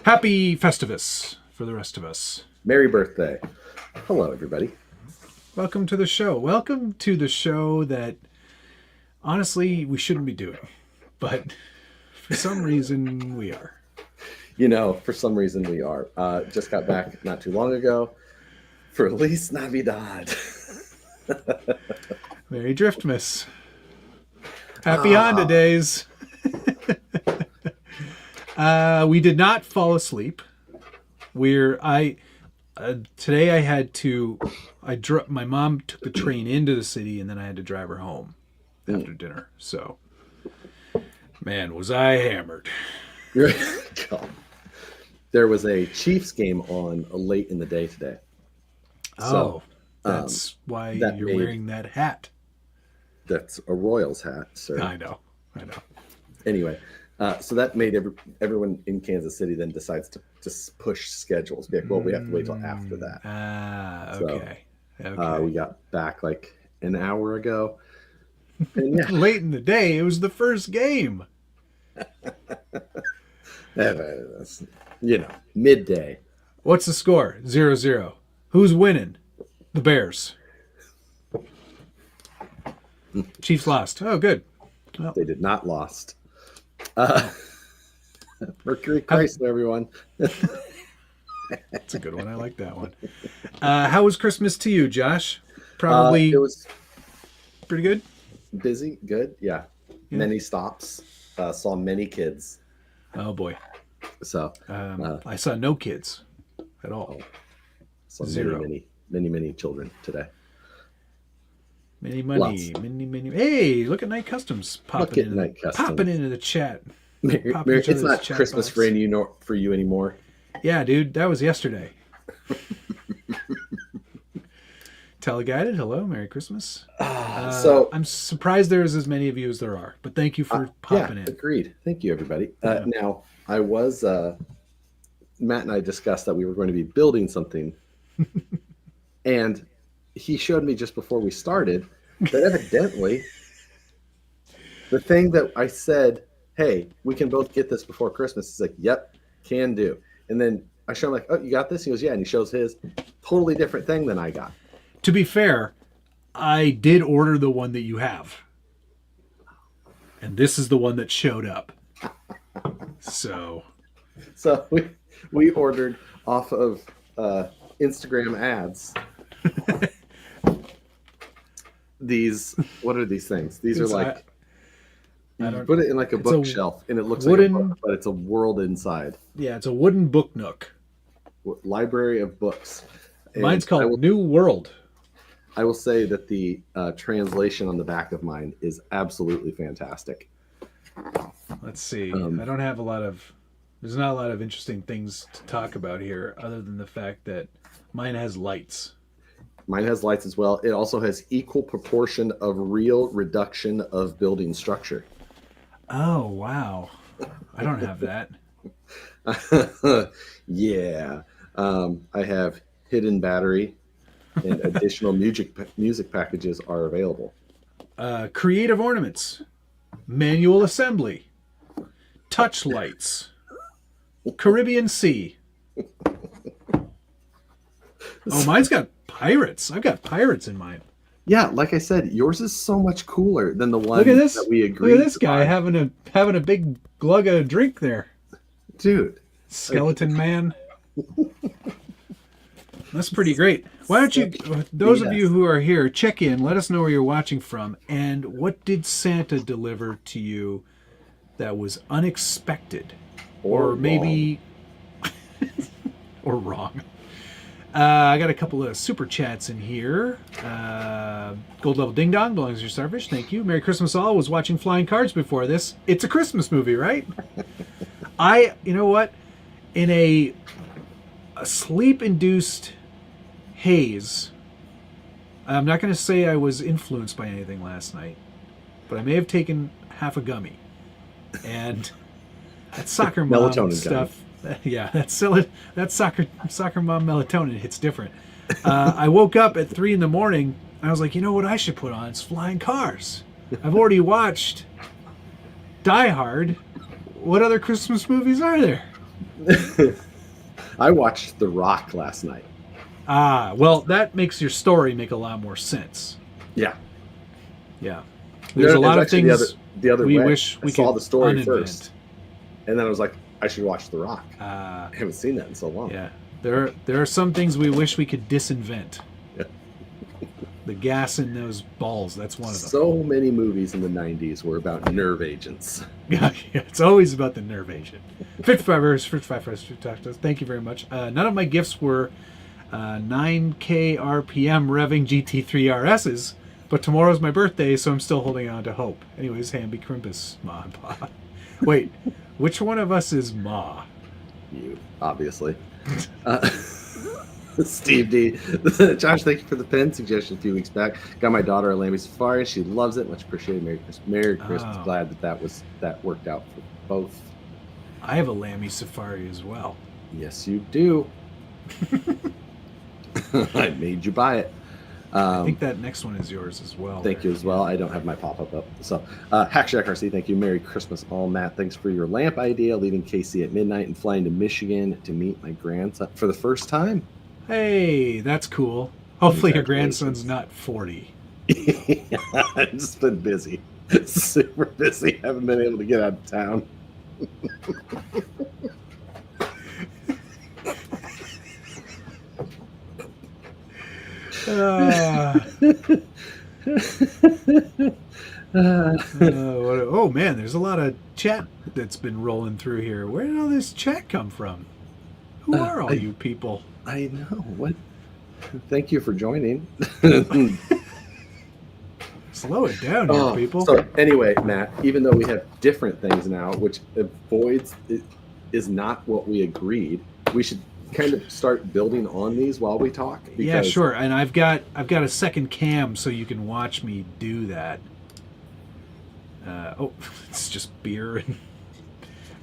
Happy Festivus for the rest of us. Merry birthday. Hello, everybody. Welcome to the show. Welcome to the show that, honestly, we shouldn't be doing. But for some reason, we are. You know, for some reason, we are. Just got back not too long ago. Feliz Navidad. Merry Driftmas. Happy Honda days. We did not fall asleep. Today I had to. My mom took the train into the city, and then I had to drive her home after dinner. So, man, was I hammered. There was a Chiefs game on late in the day today. So, that's why you're wearing that hat. That's a Royals hat, sir. I know. Anyway, so that made everyone in Kansas City then decides to just push schedules. Be like, well, we have to wait till after that. Okay. We got back like an hour ago. And yeah. Late in the day, it was the first game. Midday. What's the score? 0-0. Who's winning? The Bears. Chiefs lost. Oh, good. Well, they did not lost. Mercury Chrysler, everyone. That's a good one. I like that one. How was Christmas to you, Josh? Probably it was pretty good. Busy, good, yeah. Many stops. Saw many kids. Oh boy. So I saw no kids at all. Saw Zero. many children today. Many money. Hey, look at Night Customs popping into the chat. It's not Christmas for you anymore. Yeah, dude, that was yesterday. Teleguided, hello, Merry Christmas. So I'm surprised there's as many of you as there are, but thank you for popping in. Agreed. Thank you, everybody. Now, I was Matt and I discussed that we were going to be building something, and he showed me just before we started that evidently the thing that I said, hey, we can both get this before Christmas. He's like, yep, can do. And then I show him like, oh, you got this? He goes, yeah. And he shows his totally different thing than I got. To be fair, I did order the one that you have. And this is the one that showed up. So we ordered off of Instagram ads. What are these things? These are like, you put it in like a bookshelf and it looks like a book, but it's a world inside. Yeah, it's a wooden Booknook. Library of books. And mine's called New World. I will say that the translation on the back of mine is absolutely fantastic. Let's see. I don't have there's not a lot of interesting things to talk about here other than the fact that mine has lights. Mine has lights as well. It also has equal proportion of real reduction of building structure. Oh, wow. I don't have that. Yeah. I have hidden battery and additional music packages are available. Creative ornaments, manual assembly, touch lights, Caribbean Sea. Oh, mine's got pirates. I've got pirates in mine. Yeah, like I said, yours is so much cooler than the one that we agreed. Look at this guy having a big glug of drink there. Dude. Skeleton man. That's pretty great. Why don't you, those of you who are here, check in, let us know where you're watching from, and what did Santa deliver to you that was unexpected? Or maybe... or wrong. I got a couple of super chats in here. Gold Level Ding Dong belongs to your starfish. Thank you. Merry Christmas all. Was watching Flying Cards before this. It's a Christmas movie, right? You know what? In a sleep-induced haze, I'm not going to say I was influenced by anything last night, but I may have taken half a gummy. And that soccer mom melatonin stuff... Yeah, that soccer mom melatonin hits different. I woke up at 3 a.m. and I was like, you know what I should put on? It's Flying Cars. I've already watched Die Hard. What other Christmas movies are there? I watched The Rock last night. Ah, well, that makes your story make a lot more sense. Yeah. Yeah. There's a lot of things the other we way. wish we I saw could the story uninvent. first. And then I was like, I should watch The Rock. I haven't seen that in so long. Yeah. There are some things we wish we could disinvent. Yeah. The gas in those balls, that's one of them. So many movies in the 90s were about nerve agents. Yeah, it's always about the nerve agent. 55 hours, thank you very much. None of my gifts were 9K RPM revving GT3 RSs, but tomorrow's my birthday, so I'm still holding on to hope. Anyways, Hamby Crimpus, Ma and Pa. Wait, which one of us is Ma? You, obviously. Steve D. Josh, thank you for the pen suggestion a few weeks back. Got my daughter a Lammy Safari. She loves it. Much appreciated. Merry Christmas. Merry Christmas. Oh. Glad that worked out for both. I have a Lammy Safari as well. Yes, you do. I made you buy it. I think that next one is yours as well. Thank you as well. I don't have my pop-up up. So, Hackshack RC, thank you. Merry Christmas, all. Matt, thanks for your lamp idea. Leaving KC at midnight and flying to Michigan to meet my grandson for the first time. Hey, that's cool. Hopefully your grandson's not 40. I've just been busy. Super busy. Haven't been able to get out of town. Oh man, there's a lot of chat that's been rolling through here. Where did all this chat come from? Who are all you people? I know. What? Thank you for joining. Slow it down here, people. So anyway, Matt, even though we have different things now, which avoids is not what we agreed, we should kind of start building on these while we talk. Yeah, sure. And I've got a second cam so you can watch me do that. It's just beer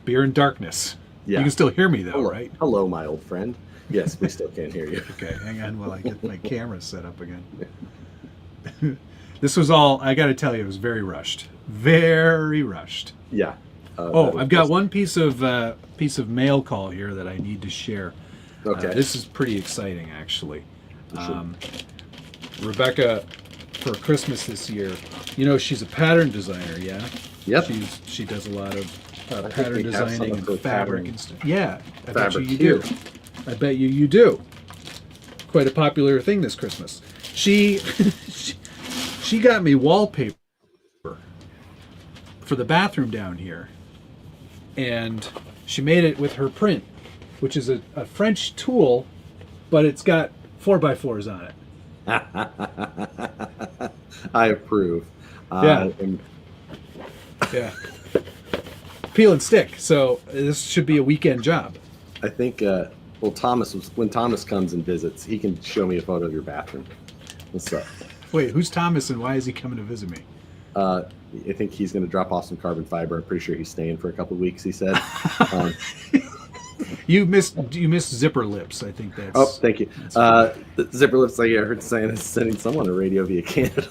and darkness. Yeah. You can still hear me though, right? Hello, my old friend. Yes, we still can't hear you. Okay, hang on while I get my camera set up again. This was all, I got to tell you, it was very rushed. Very rushed. Yeah. I've got one piece of mail call here that I need to share. Okay. This is pretty exciting, actually. Rebecca, for Christmas this year, she's a pattern designer, yeah? Yep. She does a lot of pattern designing and fabric and stuff. Yeah, I bet you do. I bet you do. Quite a popular thing this Christmas. She got me wallpaper for the bathroom down here, and she made it with her print, which is a French tool, but it's got 4x4s on it. I approve. Yeah. Peel and stick. So this should be a weekend job. I think. When Thomas comes and visits, he can show me a photo of your bathroom. What's up? Wait, who's Thomas and why is he coming to visit me? I think he's going to drop off some carbon fiber. I'm pretty sure he's staying for a couple of weeks, he said. You missed Zipper Lips. I think that's... Oh, thank you. Zipper Lips, I heard saying, is sending someone a radio via Canada.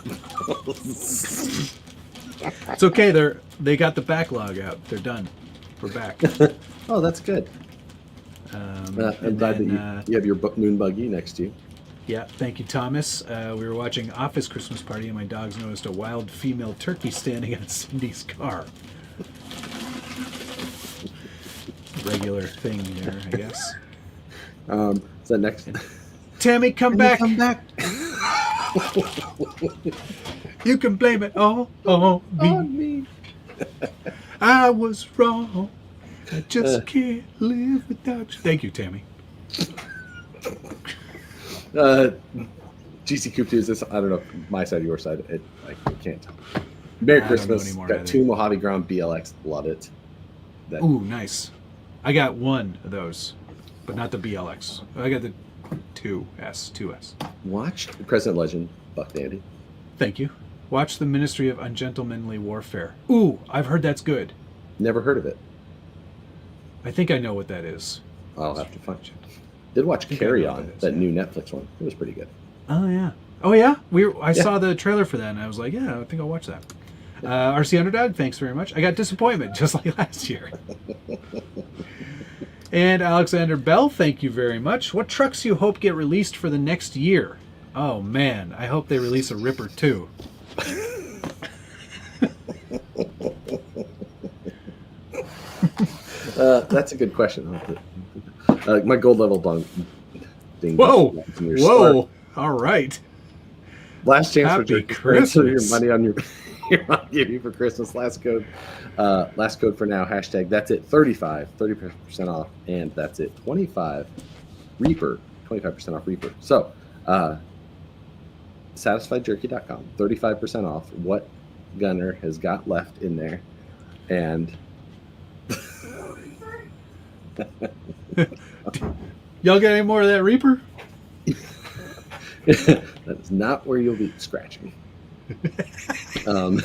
It's okay. They got the backlog out. They're done. We're back. Oh, that's good. I'm glad that you have your moon buggy next to you. Yeah, thank you, Thomas. We were watching Office Christmas Party, and my dogs noticed a wild female turkey standing on Cindy's car. Regular thing there, I guess. Is that next? Tammy, come back! Come back! You can blame it all on me. I was wrong. I just can't live without you. Thank you, Tammy. GC Coop 2 is this? I don't know. My side or your side? I can't tell. Merry Christmas. Got 2 Mojave Ground BLX. Love it. Ooh, nice. I got 1 of those, but not the BLX. I got the 2S. Watch President Legend, Buck Dandy. Thank you. Watch The Ministry of Ungentlemanly Warfare. Ooh, I've heard that's good. Never heard of it. I think I know what that is. I'll have to find you. Did watch Carry On, that new Netflix one. It was pretty good. Oh yeah. Oh yeah. I saw the trailer for that, and I was like, yeah, I think I'll watch that. RC Underdog, thanks very much. I got disappointment just like last year. And Alexander Bell, thank you very much. What trucks you hope get released for the next year? Oh man, I hope they release a Ripper too. That's a good question. My gold level ding. Whoa! Whoa! All right. Last chance Happy for Jerky. Christmas. Your money on your give you for Christmas. Last code for now. Hashtag that's it. 30% off, and that's it. 25 Reaper. 25% off Reaper. So, satisfiedjerky.com. 35% off. What Gunner has got left in there, and. Y'all got any more of that Reaper? That is not where you'll be scratching. I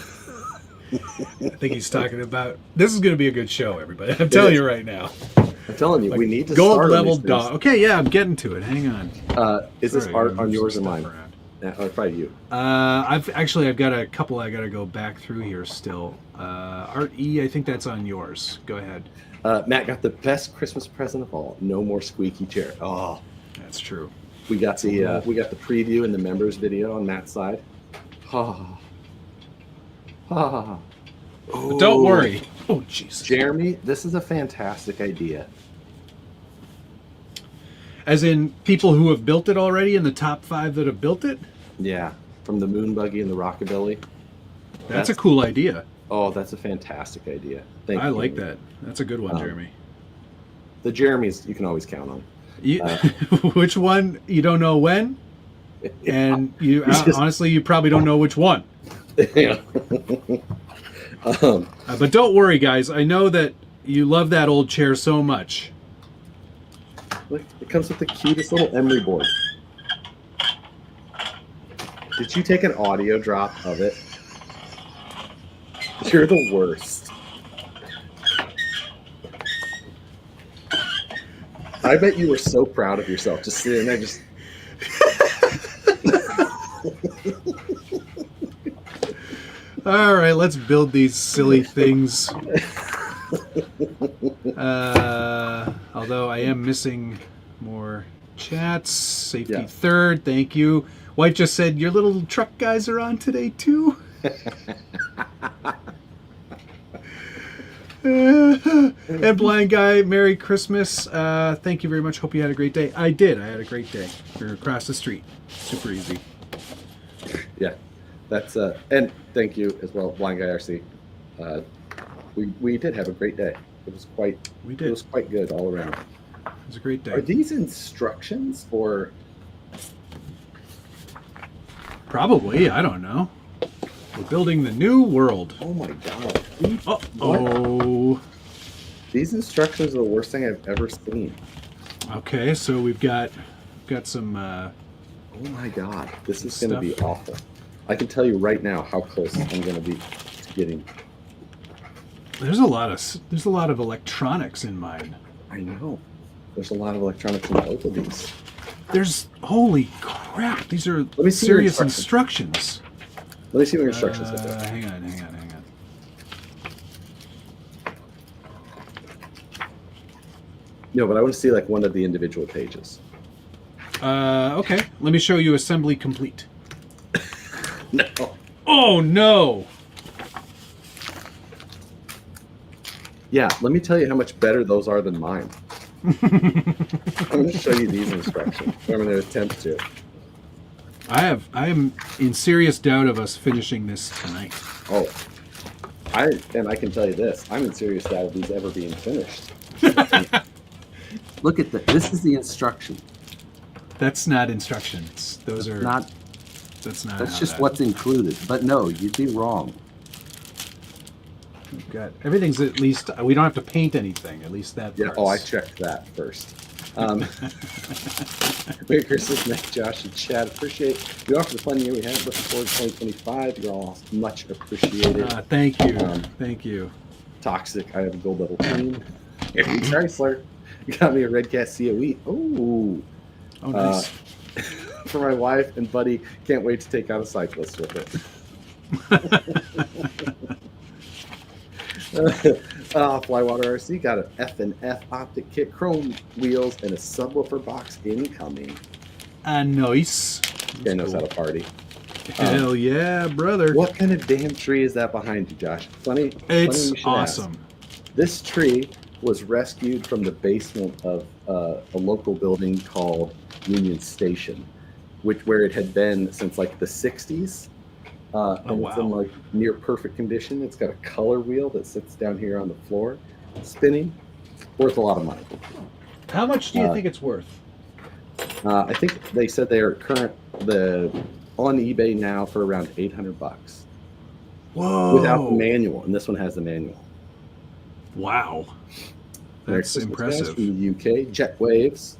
think he's talking about. This is going to be a good show, everybody. I'm telling you right now. I'm telling you, like we need to gold start level dog. Okay, yeah, I'm getting to it. Hang on. Is this art on yours or mine? Probably you. I've got a couple I got to go back through here still. Art E, I think that's on yours. Go ahead. Matt got the best Christmas present of all. No more squeaky chair. Oh, that's true. We got the preview and the members video on Matt's side. Oh. But don't worry. Oh, jeez. Jeremy, this is a fantastic idea. As in people who have built it already, in the top 5 that have built it? Yeah, from the moon buggy and the rockabilly. That's a cool idea. Oh, that's a fantastic idea. Thank you. I like that. That's a good one, Jeremy. The Jeremys you can always count on. Which one you don't know when, and you honestly you probably don't know which one. Yeah. But don't worry, guys. I know that you love that old chair so much. Look, it comes with the cutest little emery board. Did you take an audio drop of it? You're the worst. I bet you were so proud of yourself just sitting there just... All right, let's build these silly things. Although I am missing more chats. Safety third, thank you. White just said, your little truck guys are on today too? And Blind Guy, Merry Christmas. Thank you very much. Hope you had a great day. I did. I had a great day. We were across the street. Super easy. Yeah. That's and thank you as well, Blind Guy RC. We did have a great day. It was quite good all around. It was a great day. Are these instructions or probably, I don't know. We're building the new world. Oh my god. Oh. These instructions are the worst thing I've ever seen. Okay, so we've got some oh my god. This is going to be awful. I can tell you right now how close I'm going to be to getting. There's a lot of electronics in mine. I know. There's a lot of electronics in both of these. There's holy crap. These are serious instructions. Let me see what your instructions are. Hang on. No, but I want to see like one of the individual pages. Okay. Let me show you assembly complete. No. Oh no. Yeah, let me tell you how much better those are than mine. I'm going to show you these instructions. I'm going to attempt to. I am in serious doubt of us finishing this tonight. Oh, I can tell you this. I'm in serious doubt of these ever being finished. Look at that. This is the instruction. That's not instructions. Those are not. That's not. That's just what's included. But no, you'd be wrong. We've got everything's at least. We don't have to paint anything. At least that. Yeah. Oh, I checked that first. Merry Christmas, Matt, Josh, and Chad. Appreciate you all for the fun year we had. Looking forward to 2025. You're all much appreciated. Thank you. Thank you. Toxic. I have a gold level team. Chrysler. You got me a Red Cat COE. Oh, nice. For my wife and buddy. Can't wait to take out a cyclist with it. Flywater RC got an F&F optic kit, chrome wheels, and a subwoofer box incoming. Nice. Guy knows how to party. Hell yeah, brother. What kind of damn tree is that behind you, Josh? Funny. It's you should awesome. ask. This tree was rescued from the basement of a local building called Union Station, where it had been since like the 60s. And it's in like near perfect condition. It's got a color wheel that sits down here on the floor, spinning. Worth a lot of money. How much do you think it's worth? I think they said they are on eBay now for around $800. Whoa! Without the manual, and this one has the manual. Wow, that's impressive. From the UK, Jet Waves.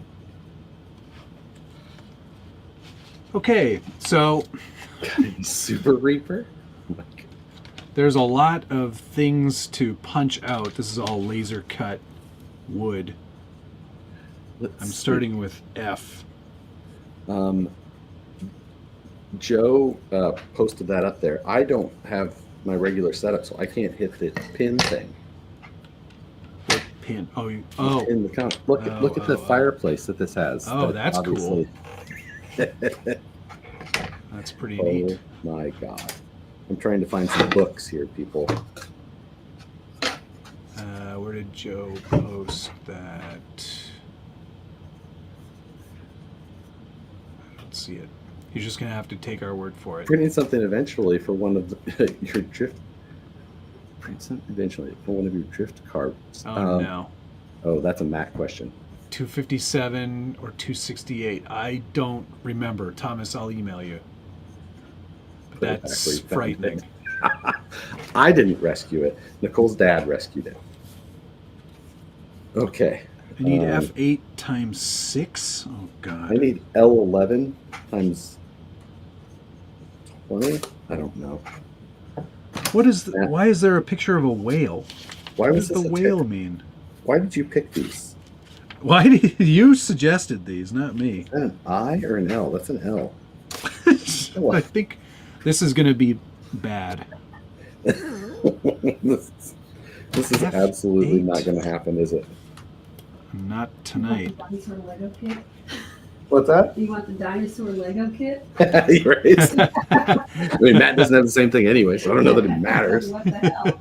Okay, so Super Reaper. Oh, there's a lot of things to punch out. This is all laser cut wood. I'm starting with F. Joe posted that up there. I don't have my regular setup, so I can't hit the pin thing. Pin. Oh. In the count. Look at the fireplace that this has. Oh, that's cool. That's pretty neat. Oh my god! I'm trying to find some books here, people. Where did Joe post that? I don't see it. You're just gonna have to take our word for it. Printing something eventually for one of your drift. Print something eventually for one of your drift cards. Oh no. Oh, that's a Matt question. 257 or 268. I don't remember. Thomas, I'll email you. But that's frightening. I didn't rescue it. Nicole's dad rescued it. Okay. I need F8 times 6. Oh god. I need L11 times 20. I don't know. What is? Why is there a picture of a whale? What does the whale mean? Why did you pick these? Why did you suggested these, not me? Is that an I or an L? That's an L. I think this is going to be bad. This is absolutely not going to happen, is it? Not tonight. Dinosaur Lego kit? What's that? You want the dinosaur Lego kit? Right. I mean, Matt doesn't have the same thing anyway, so I don't know that it matters. What the hell?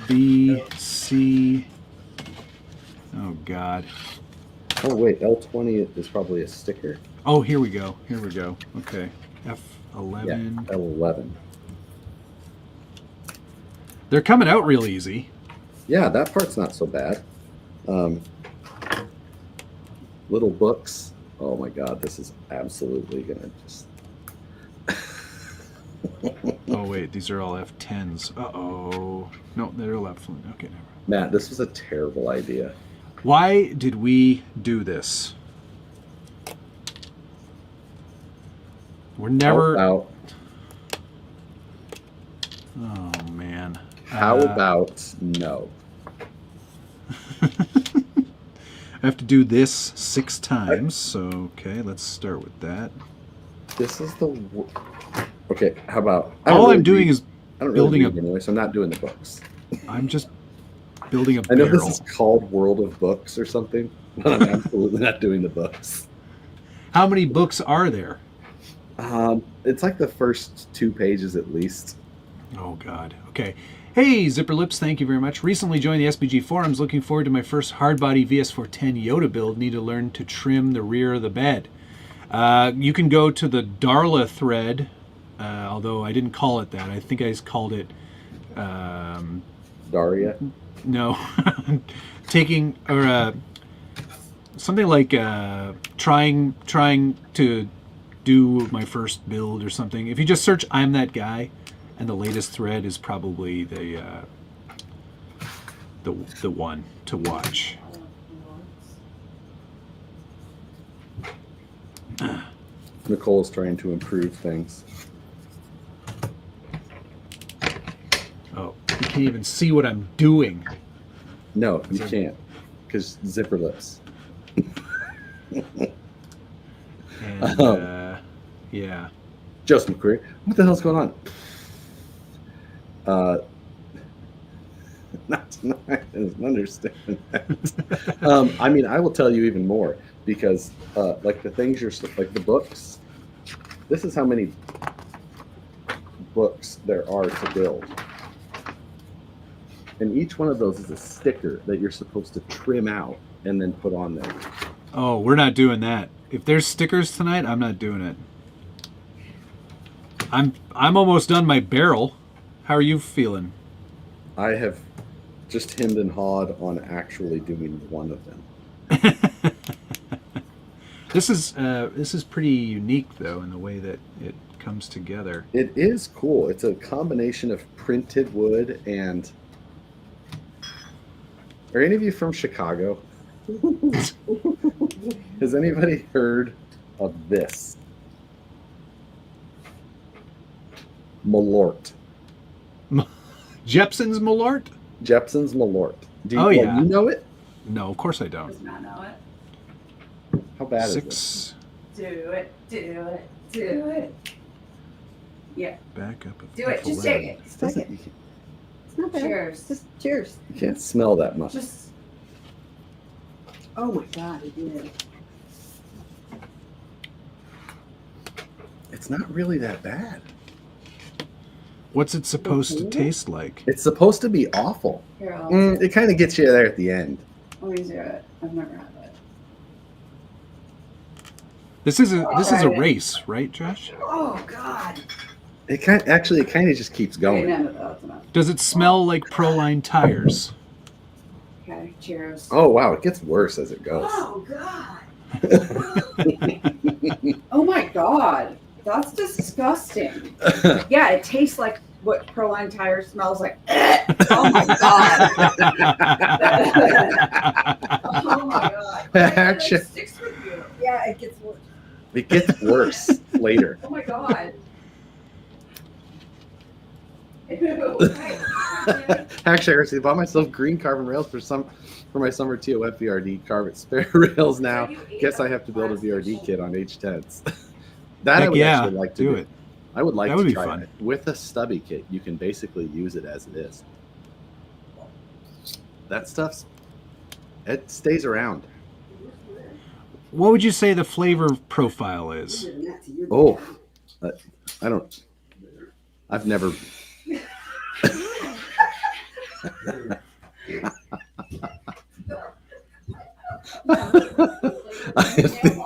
B, C. Oh, God. Oh, wait. L20 is probably a sticker. Oh, here we go. Here we go. Okay. F11. Yeah, L11. They're coming out real easy. Yeah, that part's not so bad. Little books. Oh my god, this is absolutely gonna just. Oh wait, these are all F10s. Uh-oh. No, they're all F1. Okay, never mind. Matt, this was a terrible idea. Why did we do this? We're never. How about... Oh man. How about no? I have to do this 6 times, so okay, let's start with that. This is the... Okay, how about... All I'm doing is building a... Anyway, so I'm not doing the books. I'm just building a I know barrel. this is called World of Books or something, but I'm absolutely not doing the books. How many books are there? It's like the first 2 pages at least. Oh, God. Okay. Hey, Zipper Lips, thank you very much. Recently joined the SBG forums. Looking forward to my first hardbody VS410 Yoda build. Need to learn to trim the rear of the bed. You can go to the Darla thread, although I didn't call it that. I think I called it... Daria? No. Taking... or something like trying to do my first build or something. If you just search I'm That Guy... And the latest thread is probably the one to watch. Nicole's trying to improve things. Oh, you can't even see what I'm doing. No, you can't, because Zipper Lips. And yeah. Joseph McCreary, what the hell's going on? Not tonight. I didn't understand that. I mean, I will tell you even more because, like the things like the books. This is how many books there are to build, and each one of those is a sticker that you're supposed to trim out and then put on there. Oh, we're not doing that. If there's stickers tonight, I'm not doing it. I'm almost done my barrel. How are you feeling? I have just hemmed and hawed on actually doing one of them. This is pretty unique though in the way that it comes together. It is cool. It's a combination of printed wood and. Are any of you from Chicago? Has anybody heard of this? Malort. Jepson's Malort? Jepson's Malort. Oh, yeah. You know it? No, of course I don't. Does not know it. How bad is Six. Do it. Do it. Do it. Yeah. Back up. Of Do it. Just take it. it? Take it. It's not bad. Cheers. Just cheers. You can't smell that much. Just. Oh my God, it did. It's not really that bad. What's it supposed to taste like? It's supposed to be awful. Here, I'll It kind of gets you there at the end. let me do it. I've never had it. This is a race, right, Josh? Oh God. It kind of just keeps Okay, going. no, that's enough. Does it smell like Proline tires? Okay, cheers. Oh wow, it gets worse as it goes. Oh God. Oh my God. That's disgusting. Yeah, it tastes like what Proline tire smells like. Oh my God. Oh my God. Actually- It sticks with you. Yeah, it gets worse. It gets worse later. Oh my God. Ew. Actually, I actually bought myself green carbon rails for my summer TOF VRD carbon spare rails now. Guess I have to build a VRD kit on H10s. That I Heck would yeah, actually like to do do. it. I would like That would to be try fun. it. With a stubby kit, you can basically use it as it is. That it stays around. What would you say the flavor profile is? Oh, I don't. I've never. I'm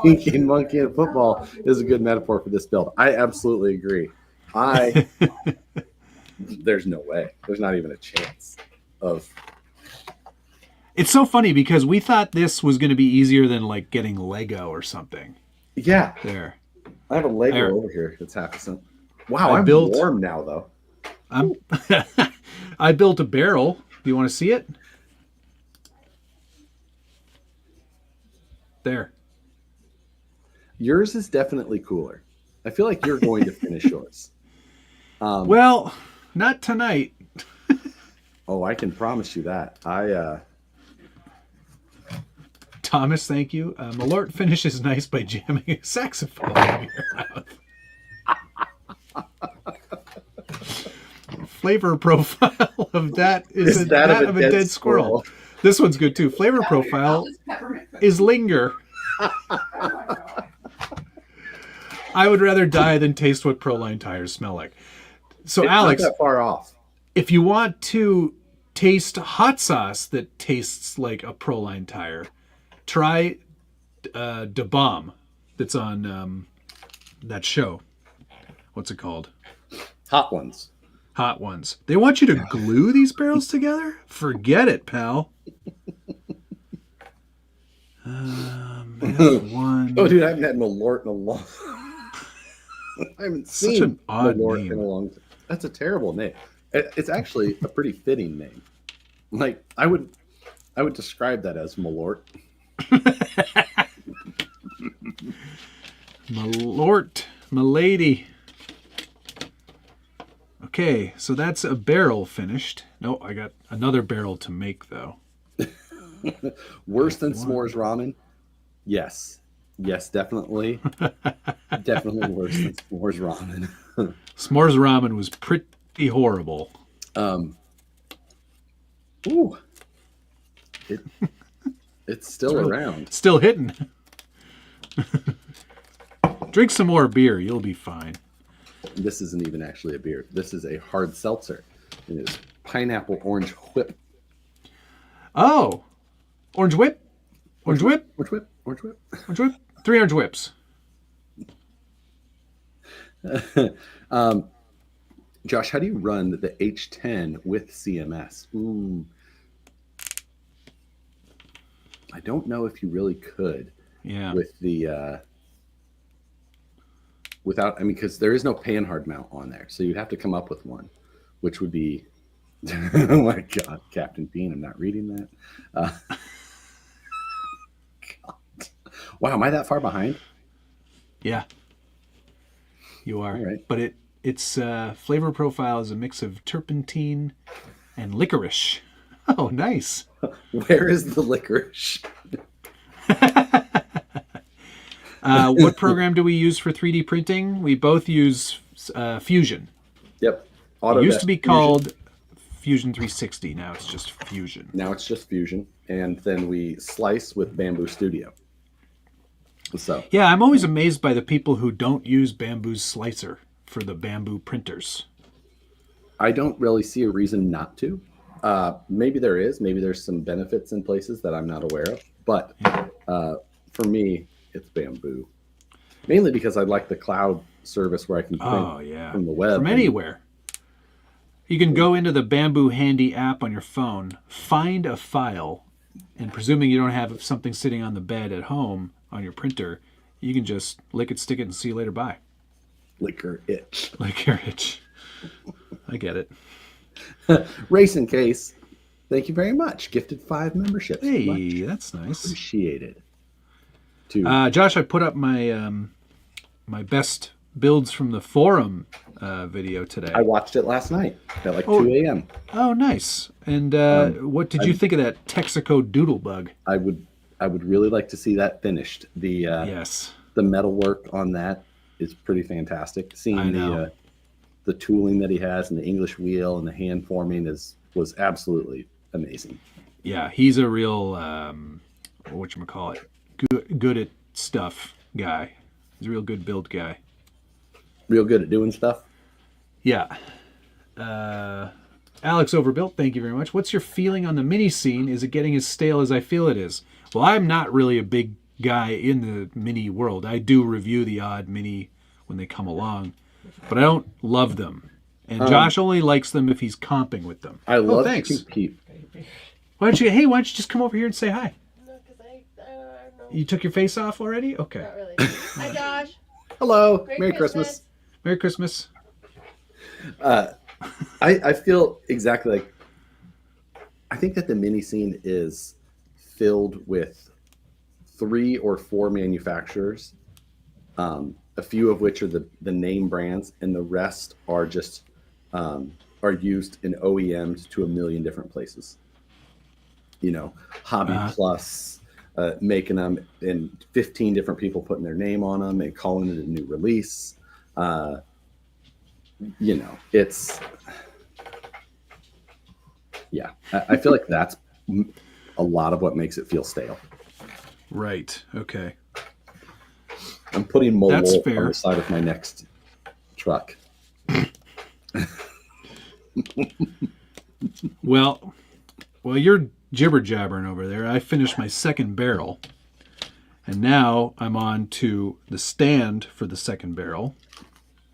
thinking monkey and football is a good metaphor for this build. I absolutely agree. There's no way. There's not even a chance of. It's so funny because we thought this was going to be easier than like getting Lego or something. Yeah, There. I have a Lego There. over here. It's half a cent. Wow, I I'm built- warm now though. I built a barrel. Do you want to see it? There. Yours is definitely cooler. I feel like you're going to finish yours. Well, not tonight. Oh, I can promise you that. Thomas, thank you. Malort finishes nice by jamming a saxophone in your mouth. Flavor profile of that is that of a dead squirrel. This one's good too. Flavor profile is linger. Oh my God. I would rather die than taste what Proline tires smell like. So, It's Alex, not that far off. if you want to taste hot sauce that tastes like a Proline tire, try Da Bomb that's on that show. What's it called? Hot ones. Hot Ones. They want you to glue these barrels together? Forget it, pal. F1. Oh, dude, I haven't had Malort in a long. I haven't Such seen an odd Malort name. in a long time. That's a terrible name. It's actually a pretty fitting name. Like I would describe that as Malort. Malort, milady. Okay, so that's a barrel finished. No, I got another barrel to make though. Worse than s'mores ramen? Yes. Yes, definitely. Definitely worse than s'mores ramen. S'mores ramen was pretty horrible. Ooh. It's still around. Still hitting. Drink some more beer. You'll be fine. This isn't even actually a beer. This is a hard seltzer. It is pineapple orange whip. Oh, orange whip. Orange whip. Orange whip. Orange whip. Orange whip. 3 orange whips. Josh, how do you run the H10 with CMS? Ooh. I don't know if you really could. Yeah. With the without, I mean, because there is no panhard mount on there, so you'd have to come up with one, which would be, oh my God, Captain Bean. I'm not reading that. God. Wow, am I that far behind? Yeah. You are. All right. But its flavor profile is a mix of turpentine and licorice. Oh, nice. Where is the licorice? What program do we use for 3D printing? We both use Fusion. Yep. It used to be called Fusion 360. Now it's just Fusion. Now it's just Fusion. And then we slice with Bamboo Studio. So Yeah, I'm always amazed by the people who don't use Bamboo's slicer for the Bamboo printers. I don't really see a reason not to. Maybe there is. Maybe there's some benefits in places that I'm not aware of. But for me, it's Bamboo. Mainly because I like the cloud service where I can print from the web. From anywhere. You can go into the Bamboo Handy app on your phone, find a file, and presuming you don't have something sitting on the bed at home on your printer, you can just lick it, stick it, and see you later. Bye. Liquor itch. Liquor itch. I get it. Racing Case, thank you very much. Gifted 5 memberships. Hey, Much that's nice. appreciated. Josh, I put up my my best builds from the forum video today. I watched it last night at like 2 a.m. Oh, nice. And what did you think of that Texaco Doodlebug? I would really like to see that finished. Yes. The metal work on that is pretty fantastic. Seeing the tooling that he has and the English wheel and the hand forming was absolutely amazing. Yeah, he's a real whatchamacallit, good at stuff guy. He's a real good build guy. Real good at doing stuff. Yeah. Alex Overbuilt, thank you very much. What's your feeling on the mini scene? Is it getting as stale as I feel it is? Well, I'm not really a big guy in the mini world. I do review the odd mini when they come along, but I don't love them. And Josh only likes them if he's comping with them. I love thanks. to peep. Why don't you just come over here and say hi? No, because I don't know. You took your face off already? Okay. Not really. Hi, Josh. Hello. Merry Christmas. Merry Christmas. I feel exactly like, I think that the mini scene is filled with 3 or 4 manufacturers, a few of which are the name brands, and the rest are just are used in OEMs to a million different places. You know, Hobby Plus making them, and 15 different people putting their name on them and calling it a new release. You know, it's, yeah, I feel like that's a lot of what makes it feel stale. Right. Okay. I'm putting Malort fair. on the side of my next truck. Well, you're jibber jabbering over there. I finished my second barrel, and now I'm on to the stand for the second barrel,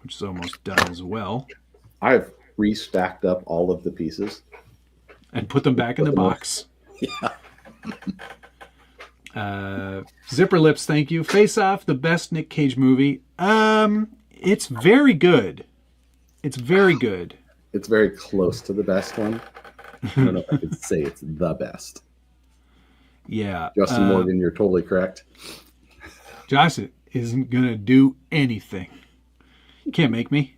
which is almost done as well. I've restacked up all of the pieces and put them back in the box. Yeah. Zipper Lips, thank you. Face Off, the best Nick Cage movie. It's very good. It's very good. It's very close to the best one. I don't know if I could say it's the best. Yeah. Justin Morgan, you're totally correct. Josh isn't going to do anything. You can't make me.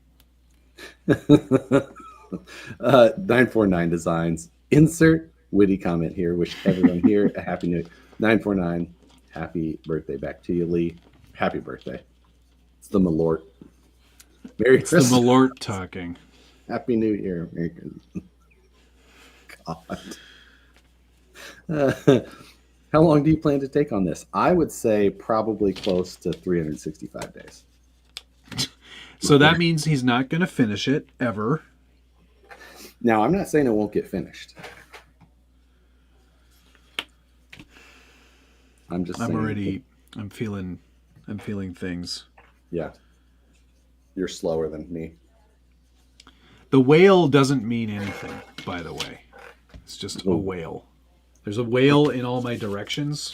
949 Designs. Insert witty comment here. Wish everyone here a happy new 949. Happy birthday back to you, Lee. Happy birthday. It's the Malort. Merry Christmas. The Malort talking. Happy New Year. Merry Christmas. God. How long do you plan to take on this? I would say probably close to 365 days. So that means he's not going to finish it ever. Now, I'm not saying it won't get finished. I'm just saying. I'm feeling things. Yeah. You're slower than me. The whale doesn't mean anything, by the way. It's just a whale. There's a whale in all my directions.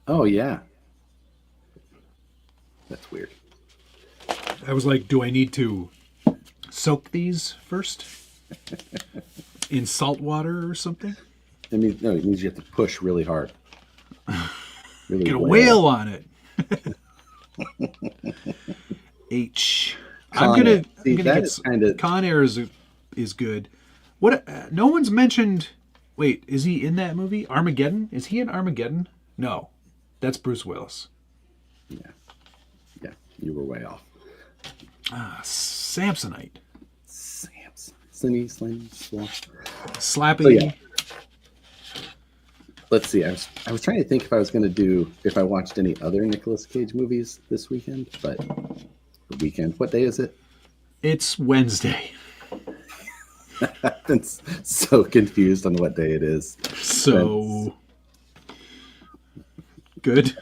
Oh, yeah. That's weird. I was like, do I need to soak these first? In salt water or something? It means you have to push really hard. Really Get a whale on it. H. I'm gonna get Con Air is good. What? No one's mentioned. Wait, is he in that movie? Armageddon? Is he in Armageddon? No, that's Bruce Willis. Yeah, you were way off. Samsonite. Slappy. So, yeah. Let's see. I was trying to think if I watched any other Nicolas Cage movies this weekend, but what day is it? It's Wednesday. I've been so confused on what day it is. So good.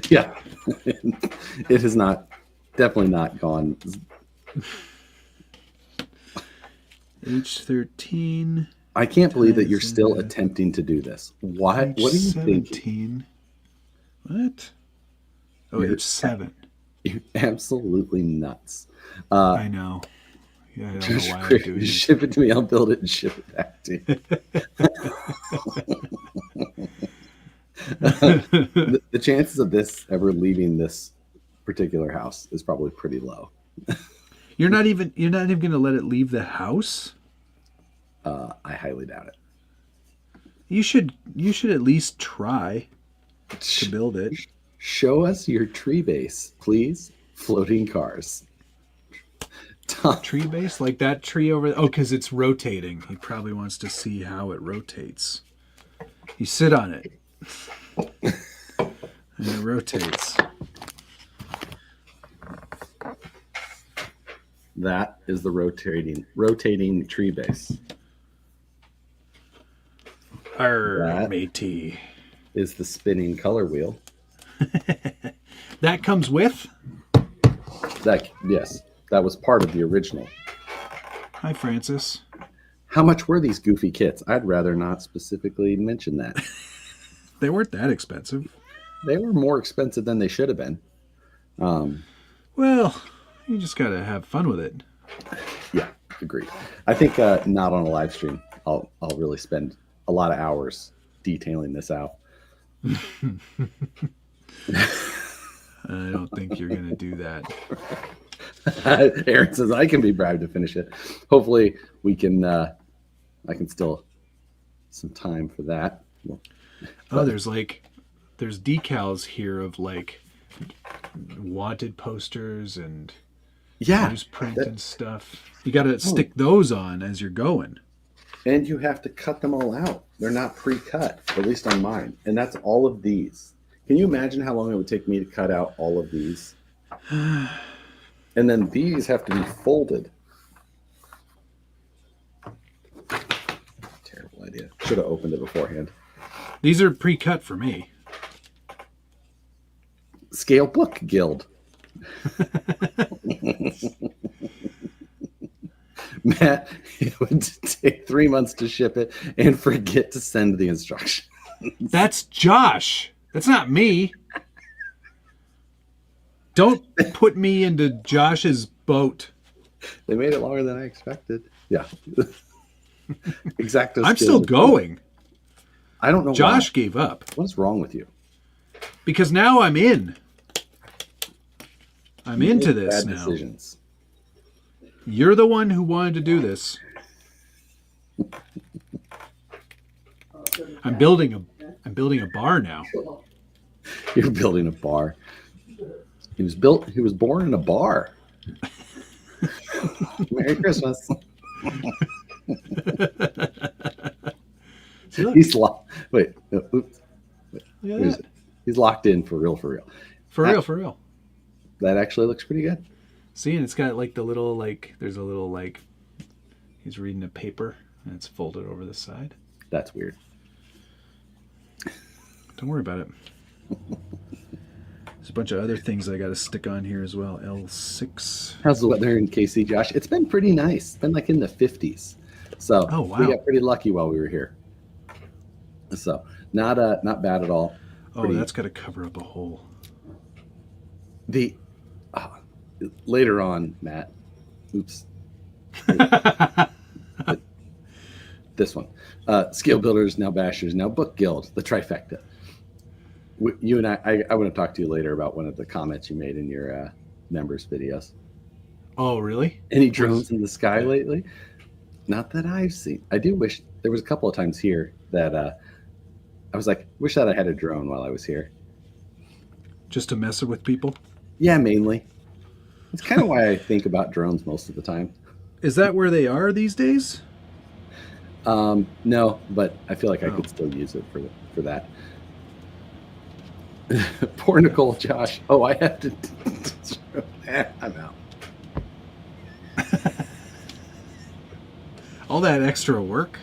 Yeah. It has definitely not gone. H13. I can't believe that you're still attempting to do this. Why? What are you thinking? What? Oh, H7. You're absolutely nuts. I know. Yeah, I don't know why I'm doing it. Ship it to me. I'll build it and ship it back to you. The chances of this ever leaving this particular house is probably pretty low. You're not even going to let it leave the house? I highly doubt it. You should at least try to build it. Show us your tree base, please. Floating cars. Tree base? Like that tree over there? Oh, because it's rotating. He probably wants to see how it rotates. You sit on it. And it rotates. That is the rotating tree base. Matey. Is the spinning color wheel. That comes with? Yes. That was part of the original. Hi, Francis. How much were these goofy kits? I'd rather not specifically mention that. They weren't that expensive. They were more expensive than they should have been. Well, you just got to have fun with it. Yeah, agreed. I think not on a live stream. I'll really spend a lot of hours detailing this out. I don't think you're going to do that. Aaron says I can be bribed to finish it. Hopefully we can. I can still some time for that. There's decals here of like wanted posters and newsprint and stuff. You got to stick those on as you're going. And you have to cut them all out. They're not pre-cut, at least on mine. And that's all of these. Can you imagine how long it would take me to cut out all of these? And then these have to be folded. Terrible idea. Should have opened it beforehand. These are pre-cut for me. Scale Book Guild. Matt, it would take 3 months to ship it and forget to send the instructions. That's Josh. That's not me. Don't put me into Josh's boat. They made it longer than I expected. Yeah. Exactly. I'm still going. I don't know. Josh gave up. What's wrong with you? Because now I'm in. I'm into this now. Decisions. You're the one who wanted to do this. I'm building a bar now. You're building a bar. He was born in a bar. Merry Christmas. See, look, He's locked. Wait, no, oops. look Where at is that. it? He's locked in for real, for real. For real, for real. That actually looks pretty good. See, and it's got like the little like. There's a little like. He's reading a paper, and it's folded over the side. That's weird. Don't worry about it. There's a bunch of other things I got to stick on here as well. L6. How's the weather in KC, Josh? It's been pretty nice. It's been like in the 50s. So Oh, wow. we got pretty lucky while we were here. So not bad at all. Oh, Pretty- that's got to cover up a hole. The later on, Matt. Oops. This one. Scale builders, now bashers, now book guild, the trifecta. You and I want to talk to you later about one of the comments you made in your members videos. Oh, really? Any drones in the sky lately? Not that I've seen. I do wish there was a couple of times here that I was like, wish that I had a drone while I was here. Just to mess with people? Yeah, mainly. It's kind of why I think about drones most of the time. Is that where they are these days? No, but I feel like I Oh. could still use it for that. Poor Nicole, Josh. Oh, I have to. I'm out. All that extra work?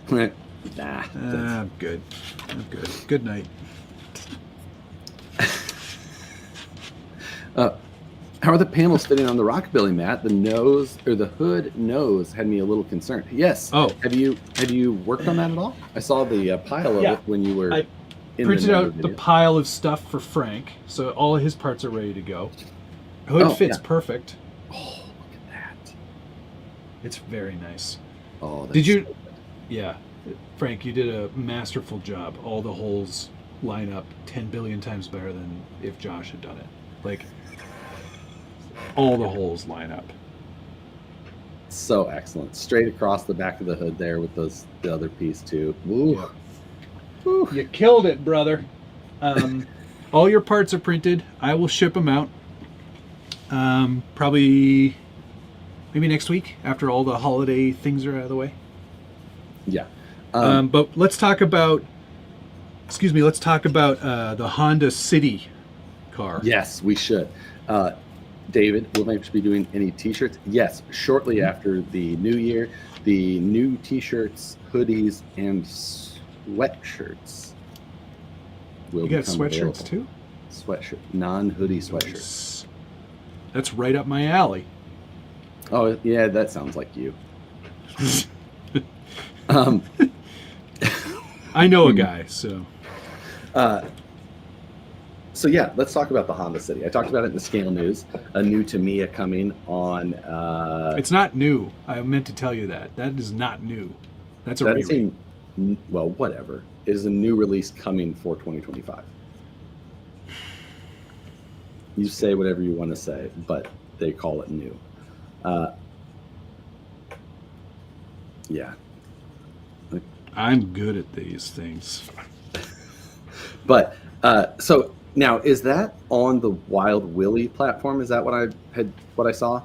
Nah. I'm good. I'm good. Good night. How are the panels fitting on the Rockabilly, Matt? The nose or the hood nose had me a little concerned. Yes. Oh. Have you worked on that at all? I saw the pile of Yeah. it when you were I in Printed the out the video. pile of stuff for Frank, so all of his parts are ready to go. Hood Oh, fits yeah. perfect. Oh, look at that. It's very nice. Oh, that's Did you? so good. Yeah, Frank, you did a masterful job. All the holes line up 10 billion times better than if Josh had done it. Like, all the holes line up. So excellent. Straight across the back of the hood there with the other piece too. Ooh. Yep. Ooh. You killed it, brother. All your parts are printed. I will ship them out. Probably maybe next week after all the holiday things are out of the way. Yeah. But let's talk about. Excuse me. Let's talk about the Honda City car. Yes, we should. David, will Vapors be doing any t-shirts? Yes, shortly after the new year, the new t-shirts, hoodies, and sweatshirts will You got become sweatshirts available. too? Sweatshirt, non-hoodie sweatshirts. Nice. That's right up my alley. Oh, yeah, that sounds like you. um, I know a guy, so. So yeah, let's talk about the Honda City. I talked about it in the Scale News. A new Tamiya coming on. It's not new. I meant to tell you that. That is not new. That's a That is re-rate. well, whatever. It is a new release coming for 2025. You say whatever you want to say, but they call it new. Yeah. I'm good at these things. But so now, is that on the Wild Willie platform? Is that what I saw?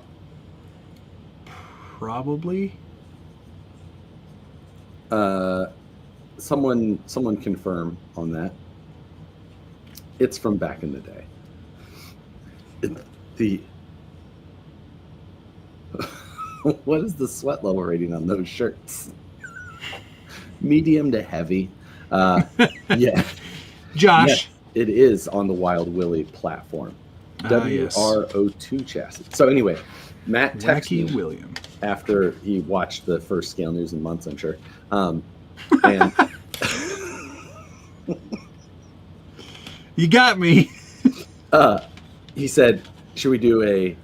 Probably. Someone confirm on that. It's from back in the day. What is the sweat level rating on those shirts? Medium to heavy. Yeah. Josh. Yes, it is on the Wild Willie platform. Yes. WRO2 chassis. So anyway, Matt texted Wacky me William. after he watched the first Scale News in months, I'm sure. And You got me. he said, "Should we do a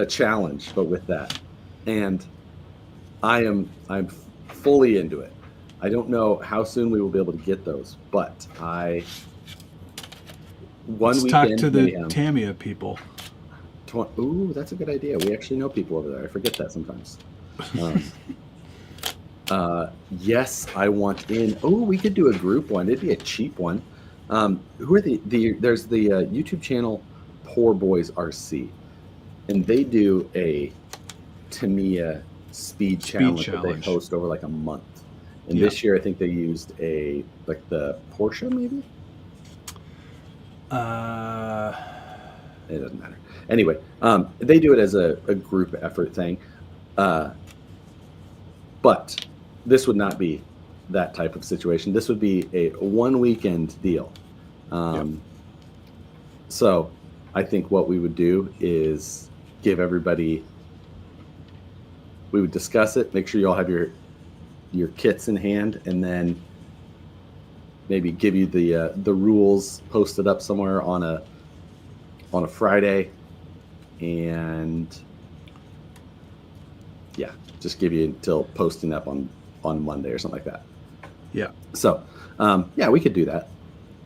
challenge, but with that?" And I'm fully into it. I don't know how soon we will be able to get those, but Let's talk to the Tamiya people. Ooh, that's a good idea. We actually know people over there. I forget that sometimes. Yes, I want in. Oh, we could do a group one. It'd be a cheap one. Who are there's the YouTube channel Poor Boys RC, and they do a Tamiya speed challenge that they challenge. host over like a month. And Yeah. this year, I think they used the Porsche, maybe. It doesn't matter. Anyway, they do it as a group effort thing. But this would not be that type of situation. This would be a one weekend deal. So I think what we would do is give everybody, we would discuss it, make sure you all have your kits in hand, and then maybe give you the rules posted up somewhere on a Friday, and yeah, just give you until posting up on Monday or something like that. Yeah. So yeah, we could do that.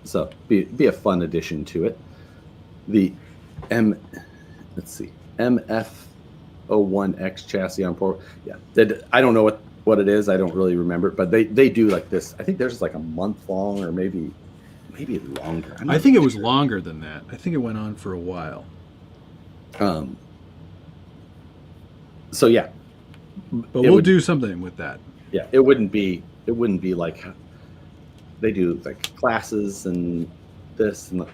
So be a fun addition to it. The MF01X chassis on port. Yeah, I don't know what it is. I don't really remember, but they do like this. I think there's like a month long, or maybe longer. I think it was longer than that. I think it went on for a while. So yeah, but we'll do something with that. Yeah, it wouldn't be like they do like classes and this and.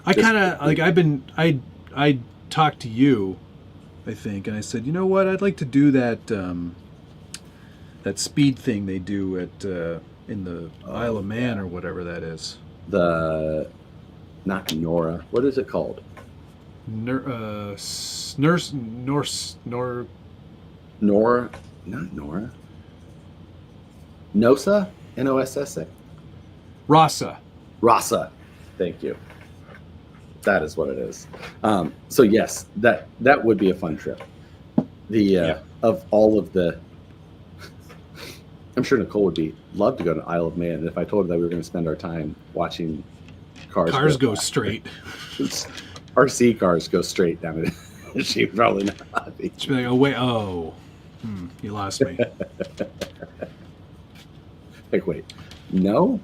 I kind of like I talked to you, I think, and I said, you know what, I'd like to do that that speed thing they do at in the Isle of Man or whatever that is. Not Nora. What is it called? Nora, not Nora. Nossa, Nossa. Rasa. Thank you. That is what it is. So yes, that would be a fun trip. Of all of the, I'm sure Nicole would love to go to Isle of Man. And if I told her that we were going to spend our time watching cars go straight, RC cars go straight down it, she'd probably not be. She'd be like, oh wait, you lost me. Like, wait, no,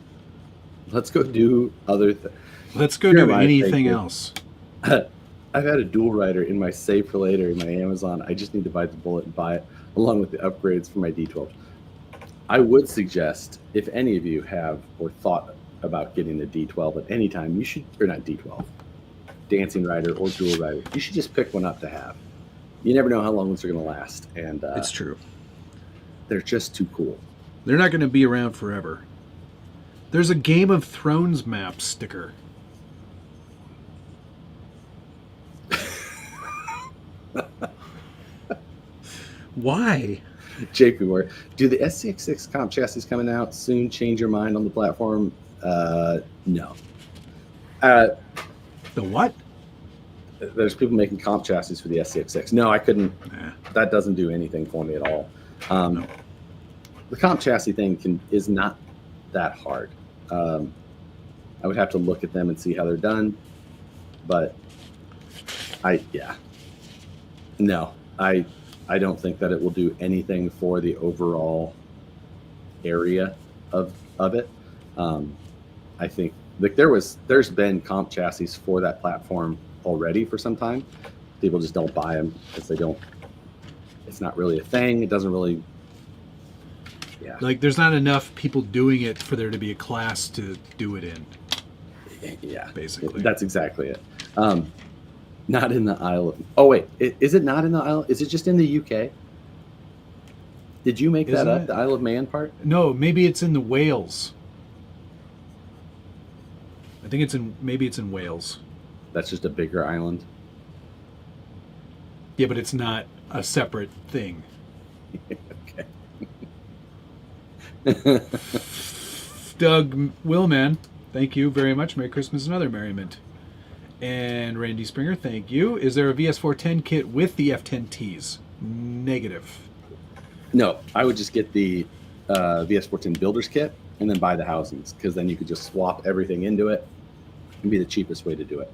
let's go do other things. Let's go do anything else. I've had a dual rider in my save for later in my Amazon. I just need to bite the bullet and buy it, along with the upgrades for my D12. I would suggest, if any of you have or thought about getting a D12 at any time, you should, or not D12, dancing rider or dual rider, you should just pick one up to have. You never know how long these are going to last. And it's true. They're just too cool. They're not going to be around forever. There's a Game of Thrones map sticker. Why? JP Ward, do the SCX6 comp chassis coming out soon change your mind on the platform? No. The what? There's people making comp chassis for the SCX6. No, I couldn't. That doesn't do anything for me at all. No. The comp chassis thing is not that hard. I would have to look at them and see how they're done, but no, I don't think that it will do anything for the overall area of it. I think like there's been comp chassis for that platform already for some time. People just don't buy them because it's not really a thing. It doesn't really. Yeah. Like there's not enough people doing it for there to be a class to do it in. Yeah, basically. That's exactly it. Not in the Isle of... Oh, wait. Is it not in the Isle? Is it just in the UK? Did you make that up, the Isle of Man part? No, maybe it's in the Wales. I think maybe it's in Wales. That's just a bigger island? Yeah, but it's not a separate thing. Okay. Doug Willman, thank you very much. Merry Christmas and other merriment. And Randy Springer, thank you. Is there a VS410 kit with the F10Ts? Negative. No, I would just get the VS410 Builders Kit and then buy the housings, because then you could just swap everything into it and be the cheapest way to do it.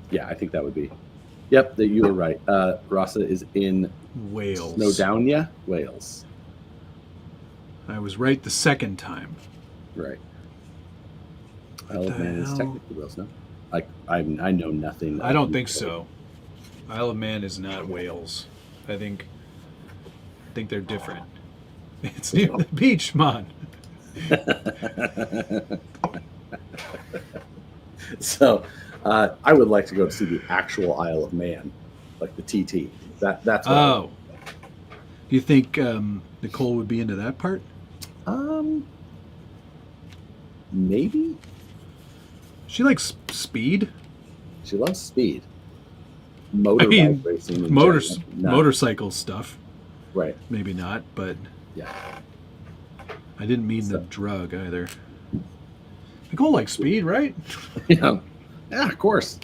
Yeah, I think that would be. Yep, you were right. Rasa is in Wales. Snowdonia, Wales. I was right the second time. Right. Isle of Man is technically Wales, no? I know nothing. I don't think so. Isle of Man is not Wales. I think they're different. It's near the beach, man. So, I would like to go see the actual Isle of Man, like the TT. That's what Oh. Do you think Nicole would be into that part? Maybe. She likes speed. She loves speed. Motorbike racing. in general. No. Motorcycle stuff. Right. Maybe not, but Yeah. I didn't mean the drug either. Nicole likes speed, right? Yeah, of course.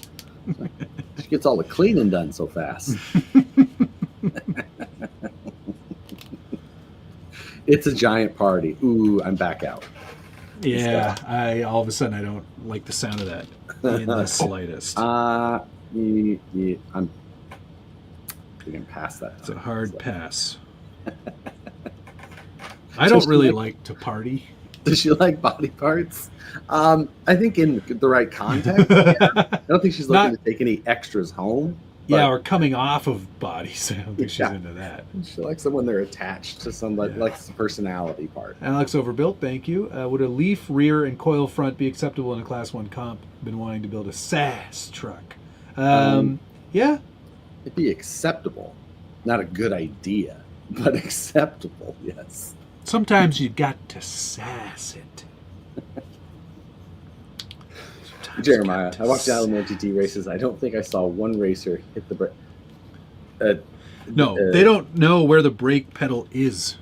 She gets all the cleaning done so fast. It's a giant party. Ooh, I'm back out. Yeah, all of a sudden I don't like the sound of that in the slightest. I'm getting past that. It's a hard pass. I don't really like to party. Does she like body parts? I think in the right context. Yeah. I don't think she's looking to take any extras home. Yeah, or coming off of bodies. I don't think she's into that. She likes them when they're attached to somebody, likes the personality part. Alex Overbuilt, thank you. Would a leaf rear and coil front be acceptable in a Class 1 comp? Been wanting to build a SAS truck. Yeah. It'd be acceptable. Not a good idea, but acceptable, yes. Sometimes you got to sass it. Jeremiah, I watched Isle of Man GT races. I don't think I saw one racer hit the brake. No, they don't know where the brake pedal is.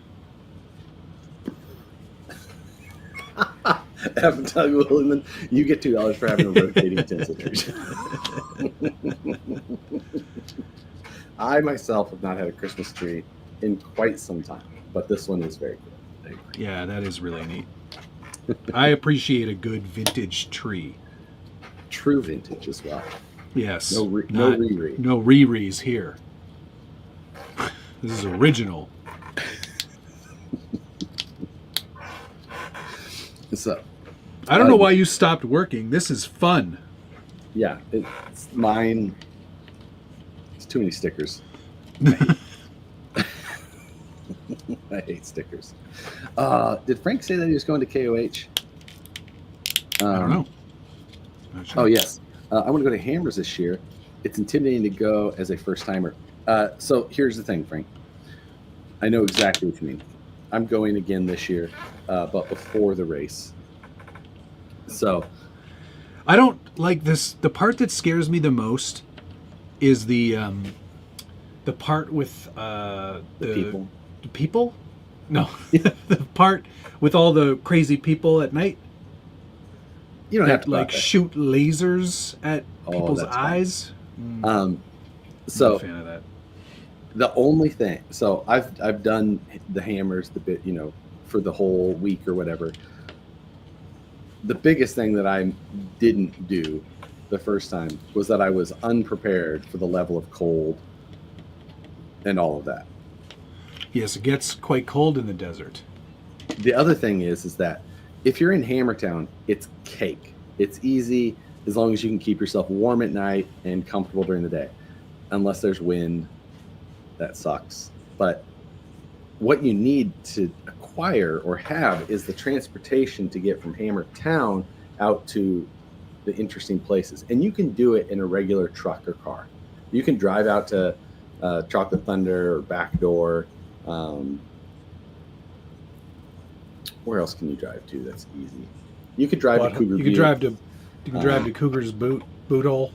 Doug Williman, you get $2 for having a rotating tensor. I myself have not had a Christmas tree in quite some time, but this one is very good. Yeah, that is really neat. I appreciate a good vintage tree. True vintage as well. Yes. No re-re. No re-re's here. This is original. So, I don't know why you stopped working. This is fun. Yeah, it's mine. It's too many stickers. I hate stickers. Did Frank say that he was going to KOH? I don't know. Not sure. Oh, yes. I want to go to Hammers this year. It's intimidating to go as a first-timer. So here's the thing, Frank. I know exactly what you mean. I'm going again this year, but before the race. So I don't like this. The part that scares me the most is the part with the people. The people? No, the part with all the crazy people at night. You don't have to like shoot lasers at people's eyes. So I'm not a fan of that. The only thing, so I've done the hammers the bit, for the whole week or whatever. The biggest thing that I didn't do the first time was that I was unprepared for the level of cold and all of that. Yes, it gets quite cold in the desert. The other thing is that if you're in Hammertown, it's cake. It's easy as long as you can keep yourself warm at night and comfortable during the day. Unless there's wind, that sucks. But what you need to acquire or have is the transportation to get from Hammertown out to the interesting places. And you can do it in a regular truck or car. You can drive out to Chocolate Thunder or Backdoor. Where else can you drive to? That's easy. You could drive to Cougar. You can drive to Cougar's boot hole.